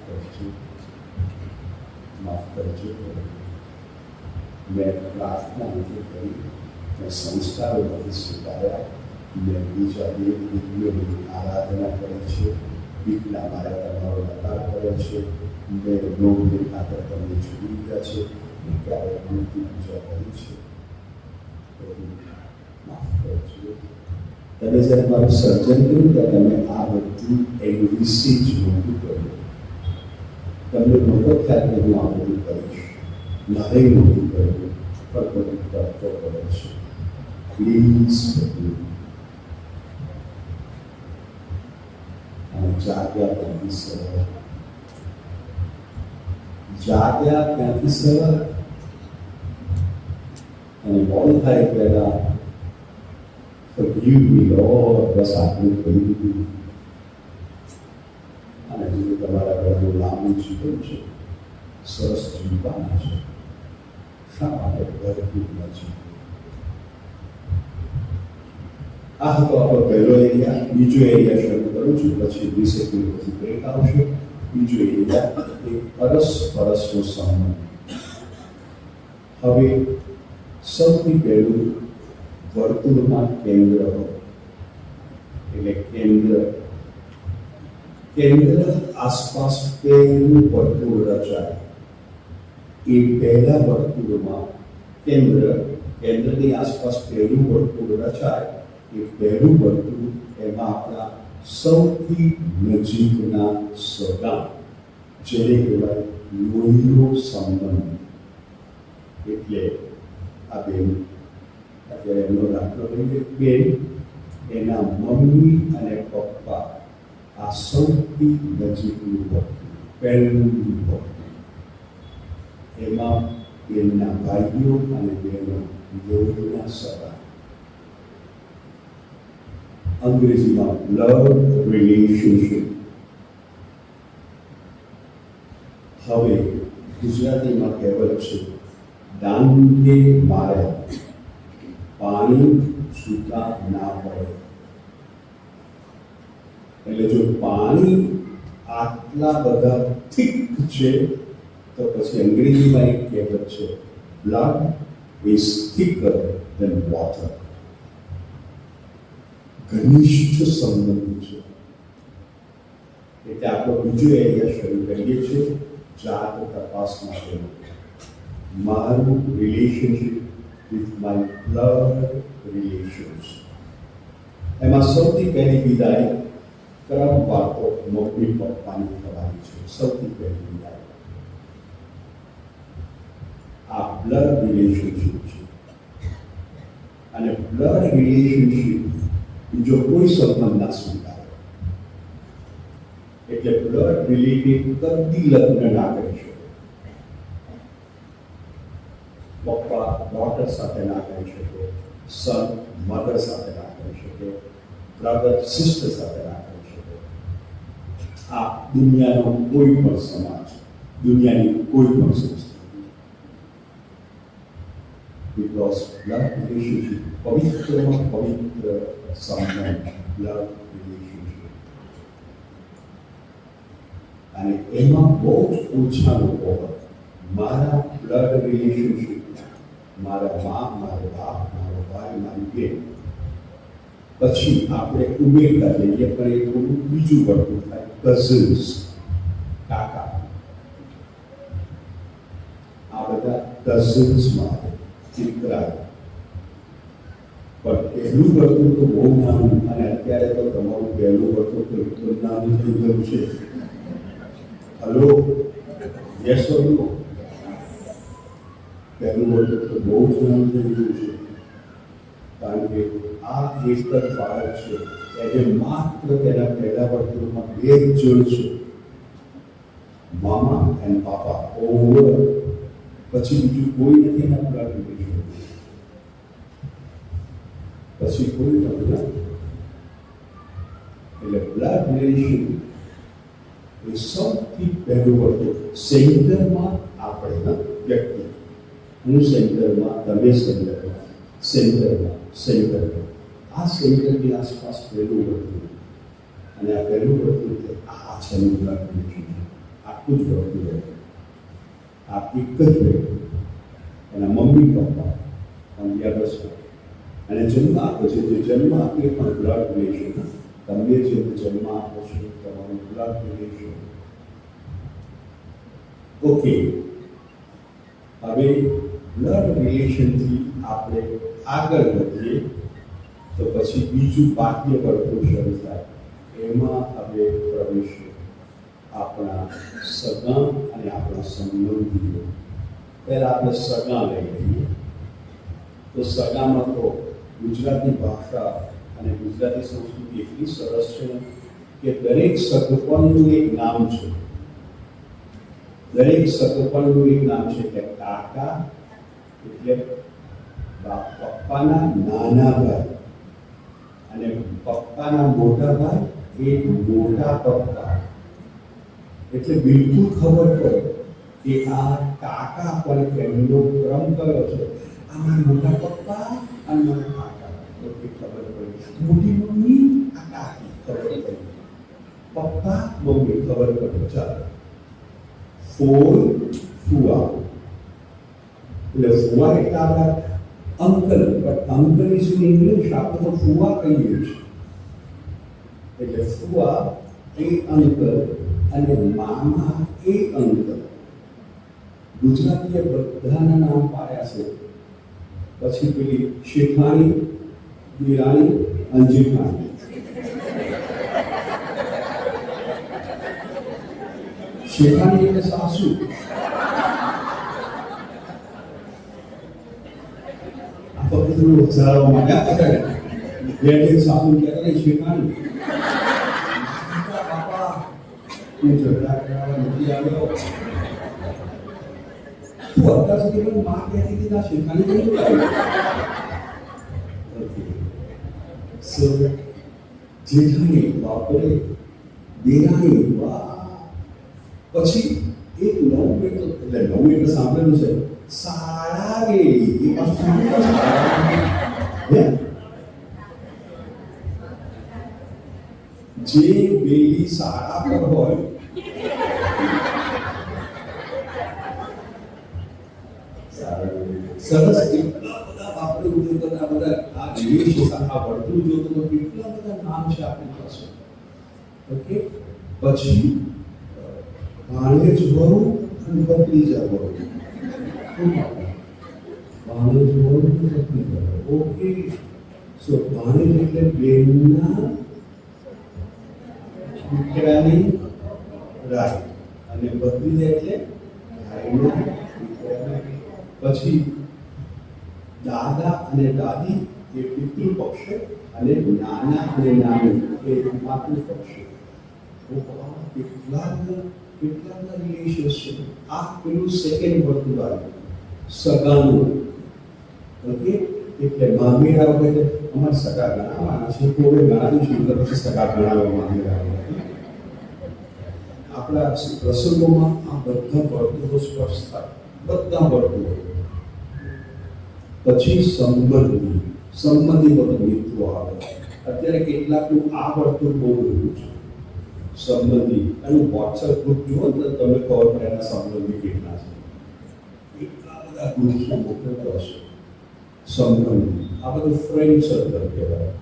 કરજો. મેં પ્રાર્થના નથી કરી, મેં સંસ્કારો નથી સ્વીકાર્યા, મેં બીજા દેવ દેવીઓની આરાધના કરી છે, બીકના મારે તમારો નકાર કર્યો છે, મેં લોભની ખાતર તમને છોડી દીધા છે, મેં ક્યારેક મૂર્તિ પૂજા કરી છે. માફ કરજો. તમે જ્યારે મારું સર્જન કર્યું ત્યારે તમે આ બધું એનું વિશે જ નહોતું કર્યું. તમને નહોતો ખ્યાલ કે હું આ બધું કરીશ, મારે નહોતું કર્યું, પણ બધું કરતો કરે છે. પ્લીઝ બધું. અને જાગ્યા ત્યાંથી સરળ, જાગ્યા ત્યાંથી સરળ. અને મોડું થાય પહેલા forgive me Lord, બસ આટલું કહી દીધું. અને હજુ તમારા ઘરનું લાંબુ જીવન છે, સરસ જીવવાના છે. શા માટે ભરપૂર ન જીવવું? આ હતો આપણો પહેલો એરિયા. બીજો એરિયા શરૂ કરું છું, પછી 20 સેકન્ડ પછી બ્રેક આવશે. બીજો એરિયા એ પરસ્પરસનો સંબંધ. હવે સૌથી પહેલું વર્તુળમાં કેન્દ્ર હોય, એટલે કેન્દ્ર આસપાસ પહેલું વર્તુળ રચાય. એ પહેલા વર્તુળમાં કેન્દ્રની આસપાસ પહેલું વર્તુળ રચાય. એ પહેલું વર્તુળ એમાં આપણા સૌથી નજીકના સગા, જેને કહેવાય લોહીનો સંબંધ. એટલે આ બેન, અત્યારે એમનો દાખલો લઈએ, બેન એના મમ્મી અને પપ્પા આ સૌથી નજીકનું વર્તુળ, પહેલું વર્તુળ. એમાં બેનના ભાઈઓ અને બહેનો લોહીના સગા. અંગ્રેજીમાં બ્લડ રિલેશનશિપ. હવે ગુજરાતીમાં કહેવત છે, ડાંગે મારે પાણી છૂટા ના પડે. એટલે જો પાણી આટલા બધા થીક છે તો પછી અંગ્રેજીમાં એક કહેવત છે, blood is thicker than water. ઘનિષ્ઠ સંબંધ છે. એટલે આપણો બીજો એરિયા શરૂ કરીએ છીએ જાત તપાસ માટે. મારું relationship with my blood relations. એમાં સૌથી પહેલી વિદાય ક્રમવાર તો મમ્મી પપ્પાની થવાની છે. સૌથી પહેલી વિદાય આ બ્લડ રિલેશનશિપ છે. અને બ્લડ રિલેશનશિપ બીજો કોઈ સંબંધ ના સ્વીકારે. એટલે બ્લડ રિલેટેડ કદી લગ્ન ના કરી શકે. પપ્પા ડોટર સાથે ના કરી શકે, સન મધર સાથે ના કરી શકે, બ્રધર સિસ્ટર સાથે ના કરી શકે. આ દુનિયાનો કોઈ પણ સમાજ, દુનિયાની કોઈ પણ સંસ્કૃતિ. બીકોઝ બ્લડ રિલેશનશિપ પવિત્રમાં પવિત્ર સંબંધ, બ્લડ રિલેશનશિપ. અને એમાં બહુ જ ઓછા લોકો હોય. મારા બ્લડ રિલેશનશિપ, મારા મા, મારો બાપ, મારો ભાઈ, મારી બેન. પછી આપણે ઉમેરતા જઈએ, પણ એ થોડું બીજું વર્તુળ થાય, કઝન્સ, કાકા. આ બધા કઝન્સમાં ચિત્રાય. પણ પહેલું વર્તુળ તો બહુ નાનું, અને અત્યારે તો તમારું પહેલું વર્તુળ તો એટલું નાનું થઈ ગયું છે. હલો, યસ ઓર નો? પહેલું વર્તુળ તો બહુ જ નાનું થઈ ગયું છે. કારણ કે આ એક જ બાળક છે, એને માત્ર તેના પહેલા વર્તુળમાં બે જ જણ છે, મામા એન્ડ પાપા. ઓવર પછી બીજું કોઈ નથી એના બ્લડ રિલેશન. પછી કોઈ નથી. એટલે બ્લડ રિલેશન એ સૌથી પહેલું વર્તુળ. સેન્ટરમાં આપણે વ્યક્તિ, હું સેન્ટરમાં, તમે સેન્ટરમાં. આ સેન્ટરની આસપાસ પહેલું વર્તુળ. અને આ પહેલું વર્તુળ છે, આ છે બ્લડ રિલેશન. આટલું જ વર્તુળ. આ એક જ વ્યક્તિ, એના મમ્મી પપ્પા અને અને જન્મ આપે છે. જે જન્મ આપે પણ બ્લડ રિલેશન. તમે જે જન્મ આપો છો તમારું બ્લડ રિલેશન. ઓકે, હવે બ્લડ રિલેશનથી આપણે આગળ વધીએ તો પછી બીજું બાહ્ય વર્તુળ શરૂ થાય. એમાં હવે પ્રવેશ આપણા સગા અને આપણા સંબંધીઓ. પહેલા આપણે સગા લઈ લઈએ. તો સગામાં તો ગુજરાતી ભાષા અને ગુજરાતી સંસ્કૃતિ એટલી સરસ છે કે દરેક સગપણનું એક નામ છે. દરેક સગપણનું એક નામ છે કે કાકા એટલે પપ્પાના નાના ભાઈ અને પપ્પાના મોટા ભાઈ એ મોટા પપ્પા. એટલે બિલકુલ ખબર પડે કે આ કાકા પણ એમનો ક્રમ કયો છે. આ મારા મોટા પપ્પા અને મારા કાકા ખબર પડી. મોટી મમ્મી આ કાકી ખબર પડી. પપ્પા મમ્મી ખબર પડી. ચાલો ફુવા એટલે ફુવા એટલે આપણા અંકલ, પણ અંકલ ઇઝ ઇન ઇંગ્લિશ, આપણે તો ફુવા કહીએ છીએ. એટલે ફુવા એ અંકલ અને મામા એ અંકલ. ગુજરાતીએ બધાના નામ પાડ્યા છે. પછી પેલી શેઠાણી, દિરાણી, અંજીઠાણી. શેઠાણી એટલે સાસુ. આ તો બધું વધારવા માટે બે સાસુ કહેતા ને શેઠાણી. બાપા હું ઝઘડા કરાવવા નથી આવ્યો. તું અત્યાર સુધી પણ માં કહેતી હતી ના શેઠાણી નહીં બોલાવી. જેઠાણી બાપરે, દેરાણી વાહ. પછી એક નવું એટલે નવું એટલે સાંભળેલું છે સાડા રે. એ પાછું જે બેલી સાડા પર હોય સરસ. કેટલા બધા બાપરે ઉદ્યોગ કરતા બધા આ દેશ આ વર્તુળ જોતો તો કેટલા બધા નામ છે આપણી પાસે. ઓકે, પછી ભાણેજ વહુ અને ભત્રીજા વહુ. ભાણેજ વહુ અને ભત્રીજા વહુ. ઓકે, સો ભાણેજ એટલે બેનના દીકરાની રાય અને ભત્રીજા એટલે ભાઈના દીકરાની. પછી દાદા અને દાદી એ પિતૃ પક્ષે અને નાના અને નાની એ માતૃ પક્ષે. કેટલા બધા રિલેશન્સ છે. આ પેલું સેકન્ડ વર્તુળ આવ્યું સગાનું. ઓકે, એટલે મામેરા વખતે અમારે સગા ગણાવવાના છે. કોઈ ગણાવીશું તો પછી સગા ગણાવવા મામેરા. આપણા પ્રસંગોમાં આ બધા વર્તુળો સ્પર્શ થાય. બધા વર્તુળો. પછી સંબંધી બધું મિત્રો આવે. અત્યારે કેટલાકનું આ વર્તુળ બહુ રહ્યું છે સંબંધી. એનું વોટ્સએપ ગ્રુપ જુઓ તો તમે ખબર પડે એના સંબંધી કેટલા છે. એટલા બધા ગ્રુપ્સ મોકલતો હશે. સંબંધી આ બધું ફ્રેન્ડ સર્કલ કહેવાય.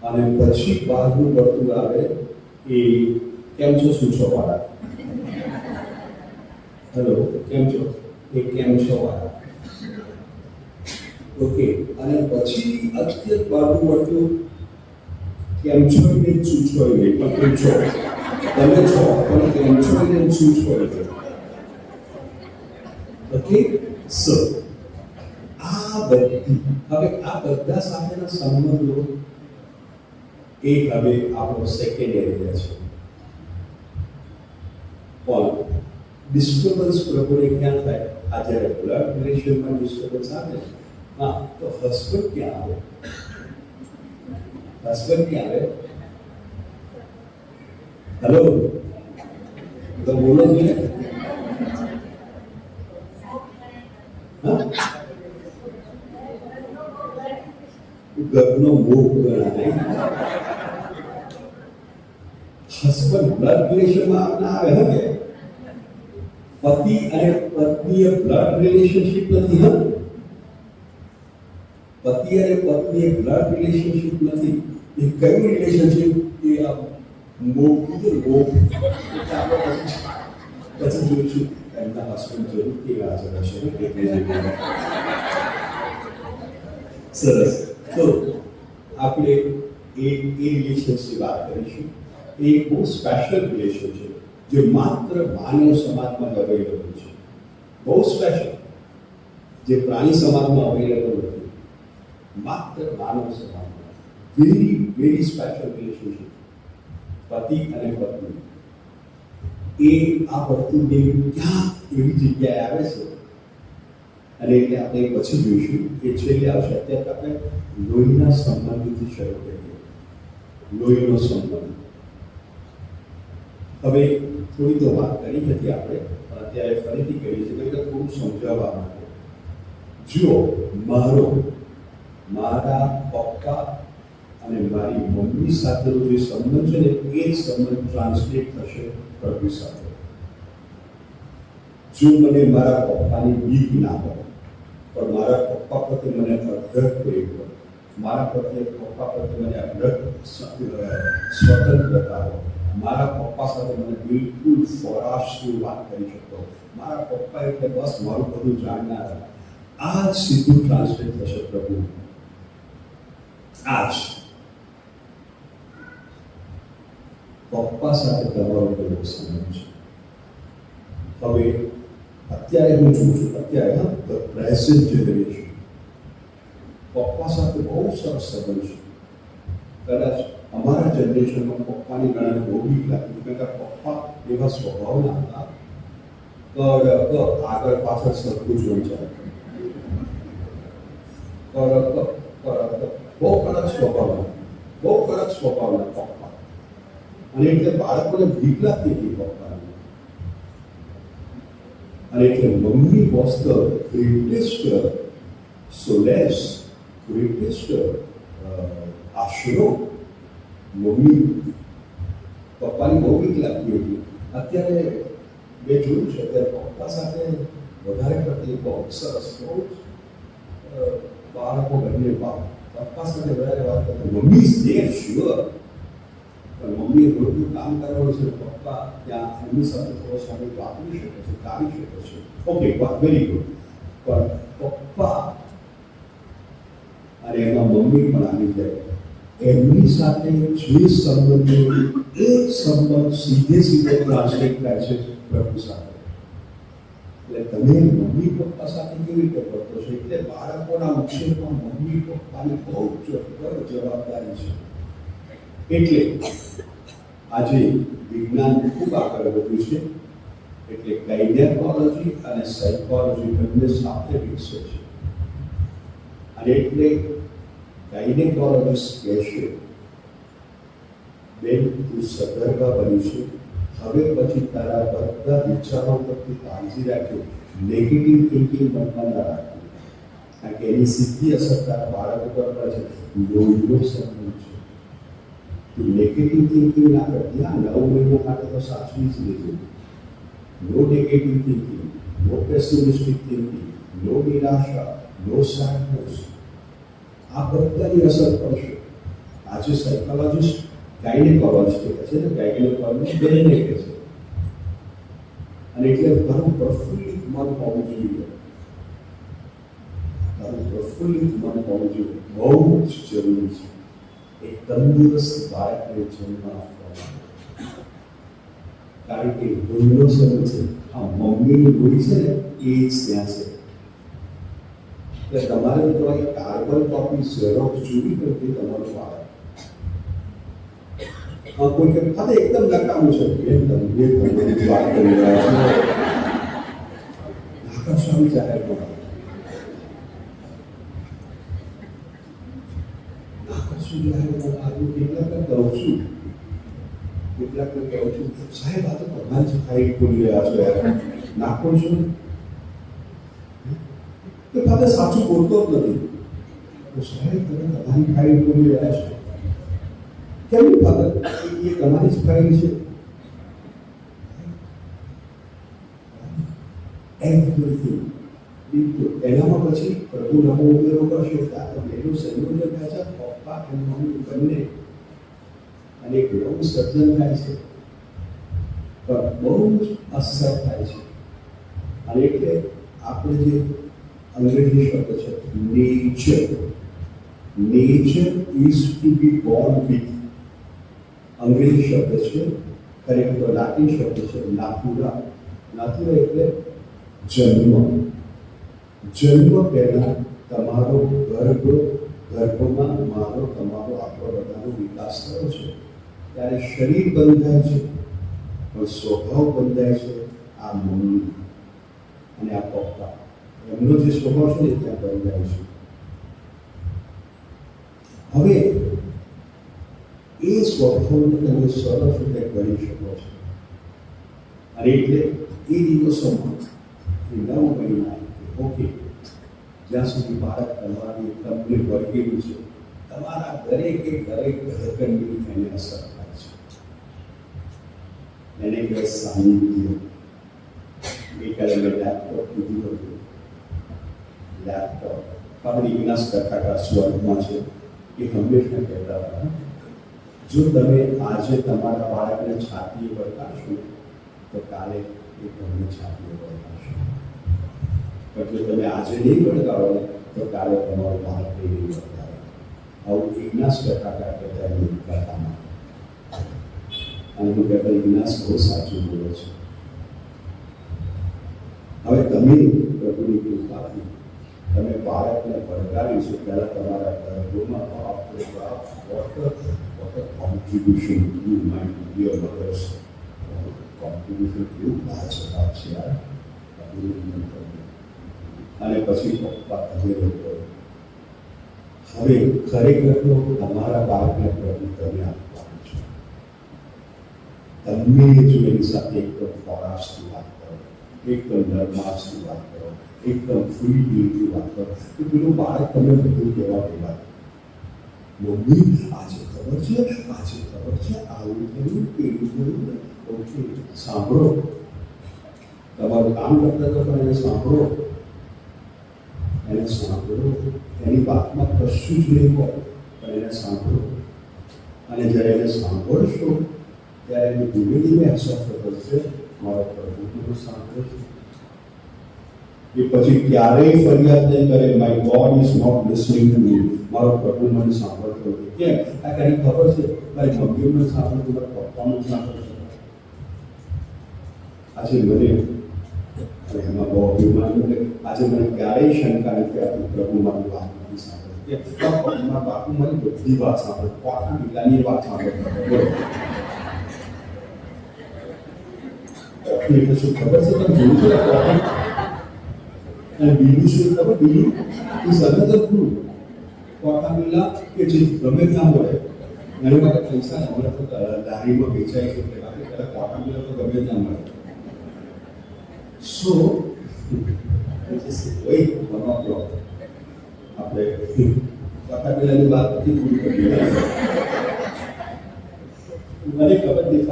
અને પછી બહારનું વર્તુળ આવે એ કેમ છો શું છો વાળા. હેલો કેમ છો, એ કેમ છો વાળા. ઓકે, અને પછી અત્યંત બહારનું વર્તુળ કેમ છો એને સૂચવો નહીં, પણ પૂછો તમે છો પણ કેમ છો એને સૂચવો નહીં. ઓકે, સો આ બધી હવે આ બધા સાથેના સંબંધો એ હવે આપણો સેકન્ડ એરિયા છે. પણ ડિસ્ટર્બન્સ પ્રભુને ક્યાં થાય? આ જ્યારે બ્લડ રિલેશનમાં ડિસ્ટર્બન્સ આવે, હા, તો હસબન્ડ ક્યાં આવે? હસબન્ડ ક્યાં આવે? હેલો, તો બોલો જોઈએ. ઘરનો મોહ ગણાય. હસબન્ડ બ્લડ રિલેશનમાં ના આવે. હવે પતિ અને પત્નીએ બ્લડ રિલેશનશિપ નથી. હા, પતિ અને પત્નીએ બ્લડ રિલેશનશિપ નથી. એ કયું રિલેશનશિપ? એ આ મોહ કીધું, મોહ. પછી જોઈશું એમના હસબન્ડ જરૂરથી હાજર હશે. સરસ. તો આપણે એ રિલેશનની વાત કરીશું. એ એક બહુ સ્પેશિયલ રિલેશન છે જે માત્ર માનવ સમાજમાં જ અવેલેબલ છે. બહુ સ્પેશિયલ, જે પ્રાણી સમાજમાં અવેલેબલ નથી, માત્ર માનવ સમાજમાં. Very very special relationship. પતિ અને પત્ની એ આ વર્તુળની ક્યાં એવી જગ્યાએ આવે છે અને એટલે આપણે પછી જોઈશું કે છેલ્લે આવશે. અત્યારે આપણે લોહીના સંબંધથી શરૂ કરીએ. લોહીનો સંબંધ. હવે થોડી તો વાત કરી હતી આપણે, પણ અત્યારે ફરીથી કરીએ છીએ એટલે થોડું સમજાવવા માટે. જુઓ, મારા પપ્પા અને મારી મમ્મી સાથેનો જે સંબંધ છે ને એ જ સંબંધ ટ્રાન્સલેટ થશે પ્રભુ સાથે. જો મને મારા પપ્પાની બીક ના હોય, પણ મારા પપ્પા પ્રત્યે મને અઢળક પ્રેમ હોય, મારા પપ્પા પ્રત્યે મને અઢળક સ્વતંત્રતા હોય, મારા પપ્પા સાથે મને બિલકુલ ફોરાશથી વાત કરી શકતો, મારા પપ્પા એટલે બસ મારું બધું જાણનારા, આ જ સીધું ટ્રાન્સલેટ થશે પ્રભુ. આ જ પપ્પા સાથે તમારો કેવો સંબંધ છે. હવે અત્યારે હું જોઉં છું, અત્યારે ધ પ્રેઝન્ટ જનરેશન પપ્પા સાથે બહુ સરસ સંબંધ છે. કદાચ અમારા જનરેશનમાં પપ્પાની ગાળાને બહુ બીક લાગતી, કારણ કે પપ્પા એવા સ્વભાવના હતા આગળ પાછળ સરખું જ વંચાય, બહુ કડક સ્વભાવના પપ્પા. અને એટલે બાળકોને બીક લાગતી હતી પપ્પાની. અને એટલે મમ્મી was the greatest solace, greatest આશરો. મમ્મી પપ્પાની બહુ બીક લાગતી હતી. અત્યારે મેં જોયું છે, અત્યારે પપ્પા સાથે વધારે કરતી બહુ સરસ, બહુ બાળકો બંને પપ્પા સાથે વધારે વાત કરતા. મમ્મી ઇઝ ધેર શ્યોર, પણ મમ્મીએ રોજનું કામ કરવાનું છે, પપ્પા ત્યાં એમની સાથે થોડો સમય વાપરી શકે છે, કાઢી શકે છે. Okay, very good. પણ પપ્પા અને એમાં મમ્મી પણ આવી જાય, એમની સાથે જે સંબંધ એ સંબંધ સીધે ટ્રાન્સલેટ થાય છે પ્રભુ સાથે. એટલે તમે મમ્મી પપ્પા સાથે કેવી રીતે કરતો છો? એટલે બાળકોના ઉછેરમાં મમ્મી પપ્પાની બહુ જવાબદારી છે. એટલે આજે વિજ્ઞાન ખૂબ આગળ વધ્યું છે, એટલે ગાયનેકોલોજી અને સાયકોલોજી બંને સાથે વિકસે છે. અને એટલે ગાયનેકોલોજીસ્ટ કહેશે, બેન તું સગર્ભા બની છે, હવે પછી તારા બધા વિચારો પરથી કાળજી રાખજો, નેગેટિવ થિંકિંગ મનમાં ના રાખજો, કારણ કે એની સીધી અસર તારા બાળક ઉપર પડે છે. લોહીનો સંબંધ છે. તું નેગેટિવ થિંકિંગ ના કરતી, આ 9 મહિના માટે તો સાચવી જ લેજો. નો નેગેટિવ થિંકિંગ, નો પેસિમિસ્ટિક થિંકિંગ, નો નિરાશા, નો સેડનેસ. આ બધાની અસર પડશે. આજે સાયકોલોજીસ્ટ ગાયનેકોલોજીસ્ટ કહે છે ને, ગાયનેકોલોજીસ્ટ બેનને કહે છે. અને એટલે તારું પ્રફુલ્લિત મન હોવું જોઈએ, તારું પ્રફુલ્લિત મન હોવું જોઈએ, બહુ જ જરૂરી છે એક તંદુરસ્ત બાળકને જન્મ આપવા. કારણ કે લોહીનો સંબંધ છે, આ મમ્મીની લોહી છે ને એ જ ત્યાં છે. એટલે તમારે તો એક કાર્બન કોપી ઝેરોક્સ જોવી પડતી તમારું બાળક. કોઈ કે ખાતે એકદમ નકામું છે, બેન તમે તમારી વાત કરી રહ્યા છો, આકર્ષણ જાહેર કરો, આકર્ષણ જાહેર કરો. આજુ કેટલાક કહું છું, સાહેબ આ તો ભગવાન છે, ખાઈ બોલી રહ્યા છો યાર, નાખો છો તો ખાતે સાચું બોલતો જ નથી. તો સાહેબ તમે તમારી ખાઈ બોલી રહ્યા છો, કેમ ફાધર એ તમારી જ ખાઈ છે. એવરીથિંગ એનામાં પછી પ્રભુ નામો ઉમેરો કરશો, એનું સંયોજન થાય છે પપ્પા અને મમ્મી બંને, અને એક નવું સર્જન થાય છે, પણ બહુ જ અસર થાય છે. અને એટલે આપણે જે અંગ્રેજી શબ્દ છે nature, nature is to be born with. અંગ્રેજી શબ્દ છે, ખરેખર તો લાટિન શબ્દ છે નાતુરા. નાતુરા એટલે જન્મ. જન્મ પહેલા તમારો ગર્ભમાં મારો તમારો આપણો બધાનો વિકાસ થયો છે. ત્યારે શરીર બંધાય છે, પણ સ્વભાવ બંધાય છે આ મમ્મી અને આ પપ્પા. એમનો જે સ્વભાવ છે ને ત્યાં બંધાય છે. હવે એ સ્વભાવને તમે સરસ રીતે કરી શકો છો. અને એટલે એ દિવસોમાં 9 મહિના ઓકે, જ્યાં સુધી બાળક તમારી તમને વર્ગેલું છે, તમારા દરેકે દરેક ઘરકંડી એને અસર થાય છે. એને કઈ સાનિધ્ય. ગઈકાલે મેં લેપટોપ કીધું હતું. લેપટોપ આપણી વિનાશ કરતા સ્વર્ગમાં છે એ હંમેશા કહેતા હતા, જો તમે આજે તમારા બાળકને છાતીએ વળગાડશો તો કાલે એ તમને છાતીએ વળગાડશે. પણ જો તમે આજે નહીં વળગાડો ને તો કાલે તમારું બાળક નહીં વળગાડે. આવું ઇગ્નાસ કહેતા કહેતા એની કથામાં. અને હું કહેતા ઇગ્નાસ બહુ સાચું બોલે છે. હવે તમે પ્રભુની કૃપાથી તમે બાળકને વળગાડીશું પહેલાં તમારા ગર્ભમાં બાપ what a contribution you might be your mother's contribution કેવું ભાજપા છે યાર. અને પછી પપ્પા હવે ખરેખર તો તમારા બાળકને પ્રભુ તમે આપવાનું છે. તમે જો એની સાથે એકદમ ફોરાશથી વાત કરો, એકદમ નરમાશથી વાત કરો, એકદમ ફ્રી દિલથી વાત કરો તો પેલું બાળક તમે બધું કહેવા દેવા. મમ્મી આજે ખબર છે આવું થયું પેલું થયું. ઓકે, સાંભળો. તમારું કામ કરતા તો પણ એને સાંભળો. એની વાતમાં કશું જ નહીં હોય પણ એને સાંભળો. અને જ્યારે એને સાંભળશો ત્યારે એને ધીમે ધીમે અહેસાસ થશે મારો પ્રભુ મને સાંભળે છે. એ પછી ક્યારેય ફરિયાદ નહીં કરે my God is not listening to me. મારો પ્રભુ મને સાંભળતો નથી. કેમ? આ કઈ ખબર છે મારી મમ્મી મને સાંભળતું, મારા પપ્પા મને સાંભળતું. આજે મને એમાં બહુ અભિમાન કે આજે મને ક્યારેય શંકા નથી આપી પ્રભુ મારી વાત નથી સાંભળે. મારા બાપુ મારી બધી વાત સાંભળે, કોટા મીલાની વાત સાંભળે. એટલે શું ખબર છે તમે જોયું છે કોટા અને બીજું શું ખબર? બીજું એ સતત હતું કોટા મીલા કે જે ગમે ત્યાં મળે. એની માટે પૈસા મળે તો દારીમાં વેચાય છે એટલે કોટા મીલા તો ગમે ત્યાં મળે. So, wait, આપણે કાકા પેલાની વાત નથી પૂરી કરી. મને ખબર નહીં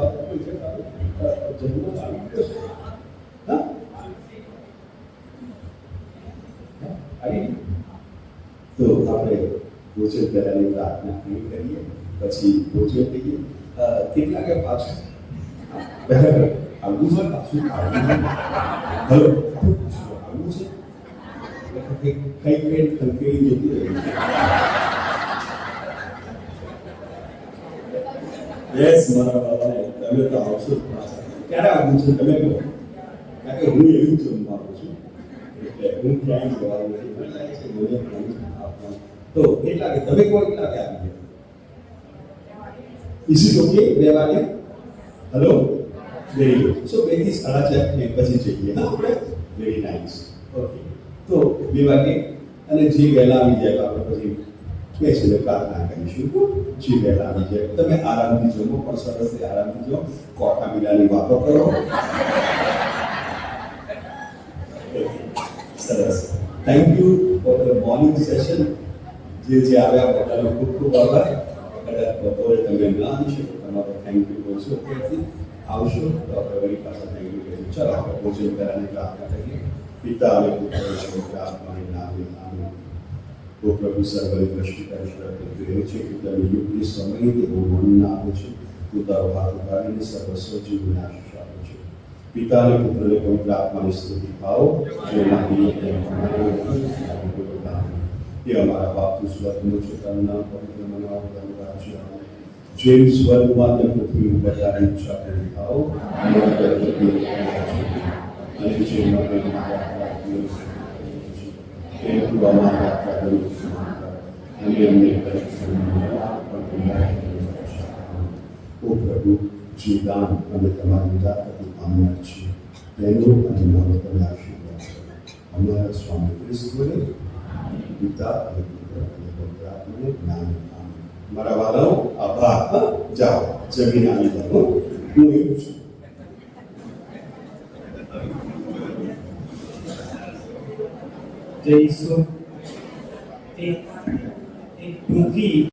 તો આપણે ભોજન પહેલાની પ્રાર્થના કરીએ, પછી ભોજન કહીએ. કેટલા કે પાછું આવવું છે, પાછું હલો આવવું છે, કઈ ખંખેરી જતી રહી. યસ મારા બાબા, તમે તો આવશો. ક્યારે આવવું છે તમે કહો, કારણ કે હું એવું જ માનું છું. એટલે હું ક્યાંય જવાનું નથી. મને લાગે છે મને આપવાનું. તો કેટલા કે તમે કહો કેટલા કે આવી જાય? ઇઝ ઇટ ઓકે 2 વાગે? Hello, very good. સો 2 થી 4:30 પછી જઈએ. હા આપણે વેરી નાઇસ. ઓકે, તો 2 વાગે અને જે વહેલા આવી જાય આપણે પછી બેસીને પ્રાર્થના કરીશું. જે વહેલા આવી જાય તમે આરામથી જમો, પણ સરસથી આરામથી જમો. કોટા મીલાની વાતો કરો. સરસ. Thank you for the morning session. જે આવ્યા બધાનો ખૂબ ખૂબ આભાર. કદાચ બપોરે તમે ના આવી શકો તમારો થેન્ક યુ બોલશો, ત્યાંથી આવશો તો આપણે વળી પાછા થેન્ક યુ કહીશું. ચાલો આપણે ભોજન કરાને પ્રાર્થના કરીએ. પિતા અને પુત્ર પવિત્ર આત્માને નામે આમીન. તો પ્રભુ સર્વની દ્રષ્ટિ કરી શકે છે કે તમે યોગ્ય સમયે તેઓ મનને આપે છે. તું તારો હાથ ઉઠાવીને સર્વસ્વ જીવને આશીષ આપે છે. પિતા અને પુત્રને પવિત્ર આત્માની સ્તુતિ થાઓ. એ અમારા બાપ તું સ્વર્ગનું છે તારું નામ પવિત્ર મનાવો તારું રાજ્ય આવે જેમ સ્વર્ગમાં ને પૃથ્વી ઉપર તારી ઈચ્છા કરી થાઓ અમારા તરફથી અને જે મને એ તું અમારા આપણા દરેક અને અમને ઓ પ્રભુ જે દાન અમે તમારી ઉદારતાથી પામનાર છીએ તેનો અને મારો તમે આશીર્વાદ કરો અમારા સ્વામી ક્રિસ્તુને પિતા અને પુત્ર અને પવિત્ર આત્માને જ્ઞાન આમે મારા વાલાઓ આભાર જાઓ જમીન આવી જાઓ હું એવું છું જય ઈશ્વર એક ટૂંકી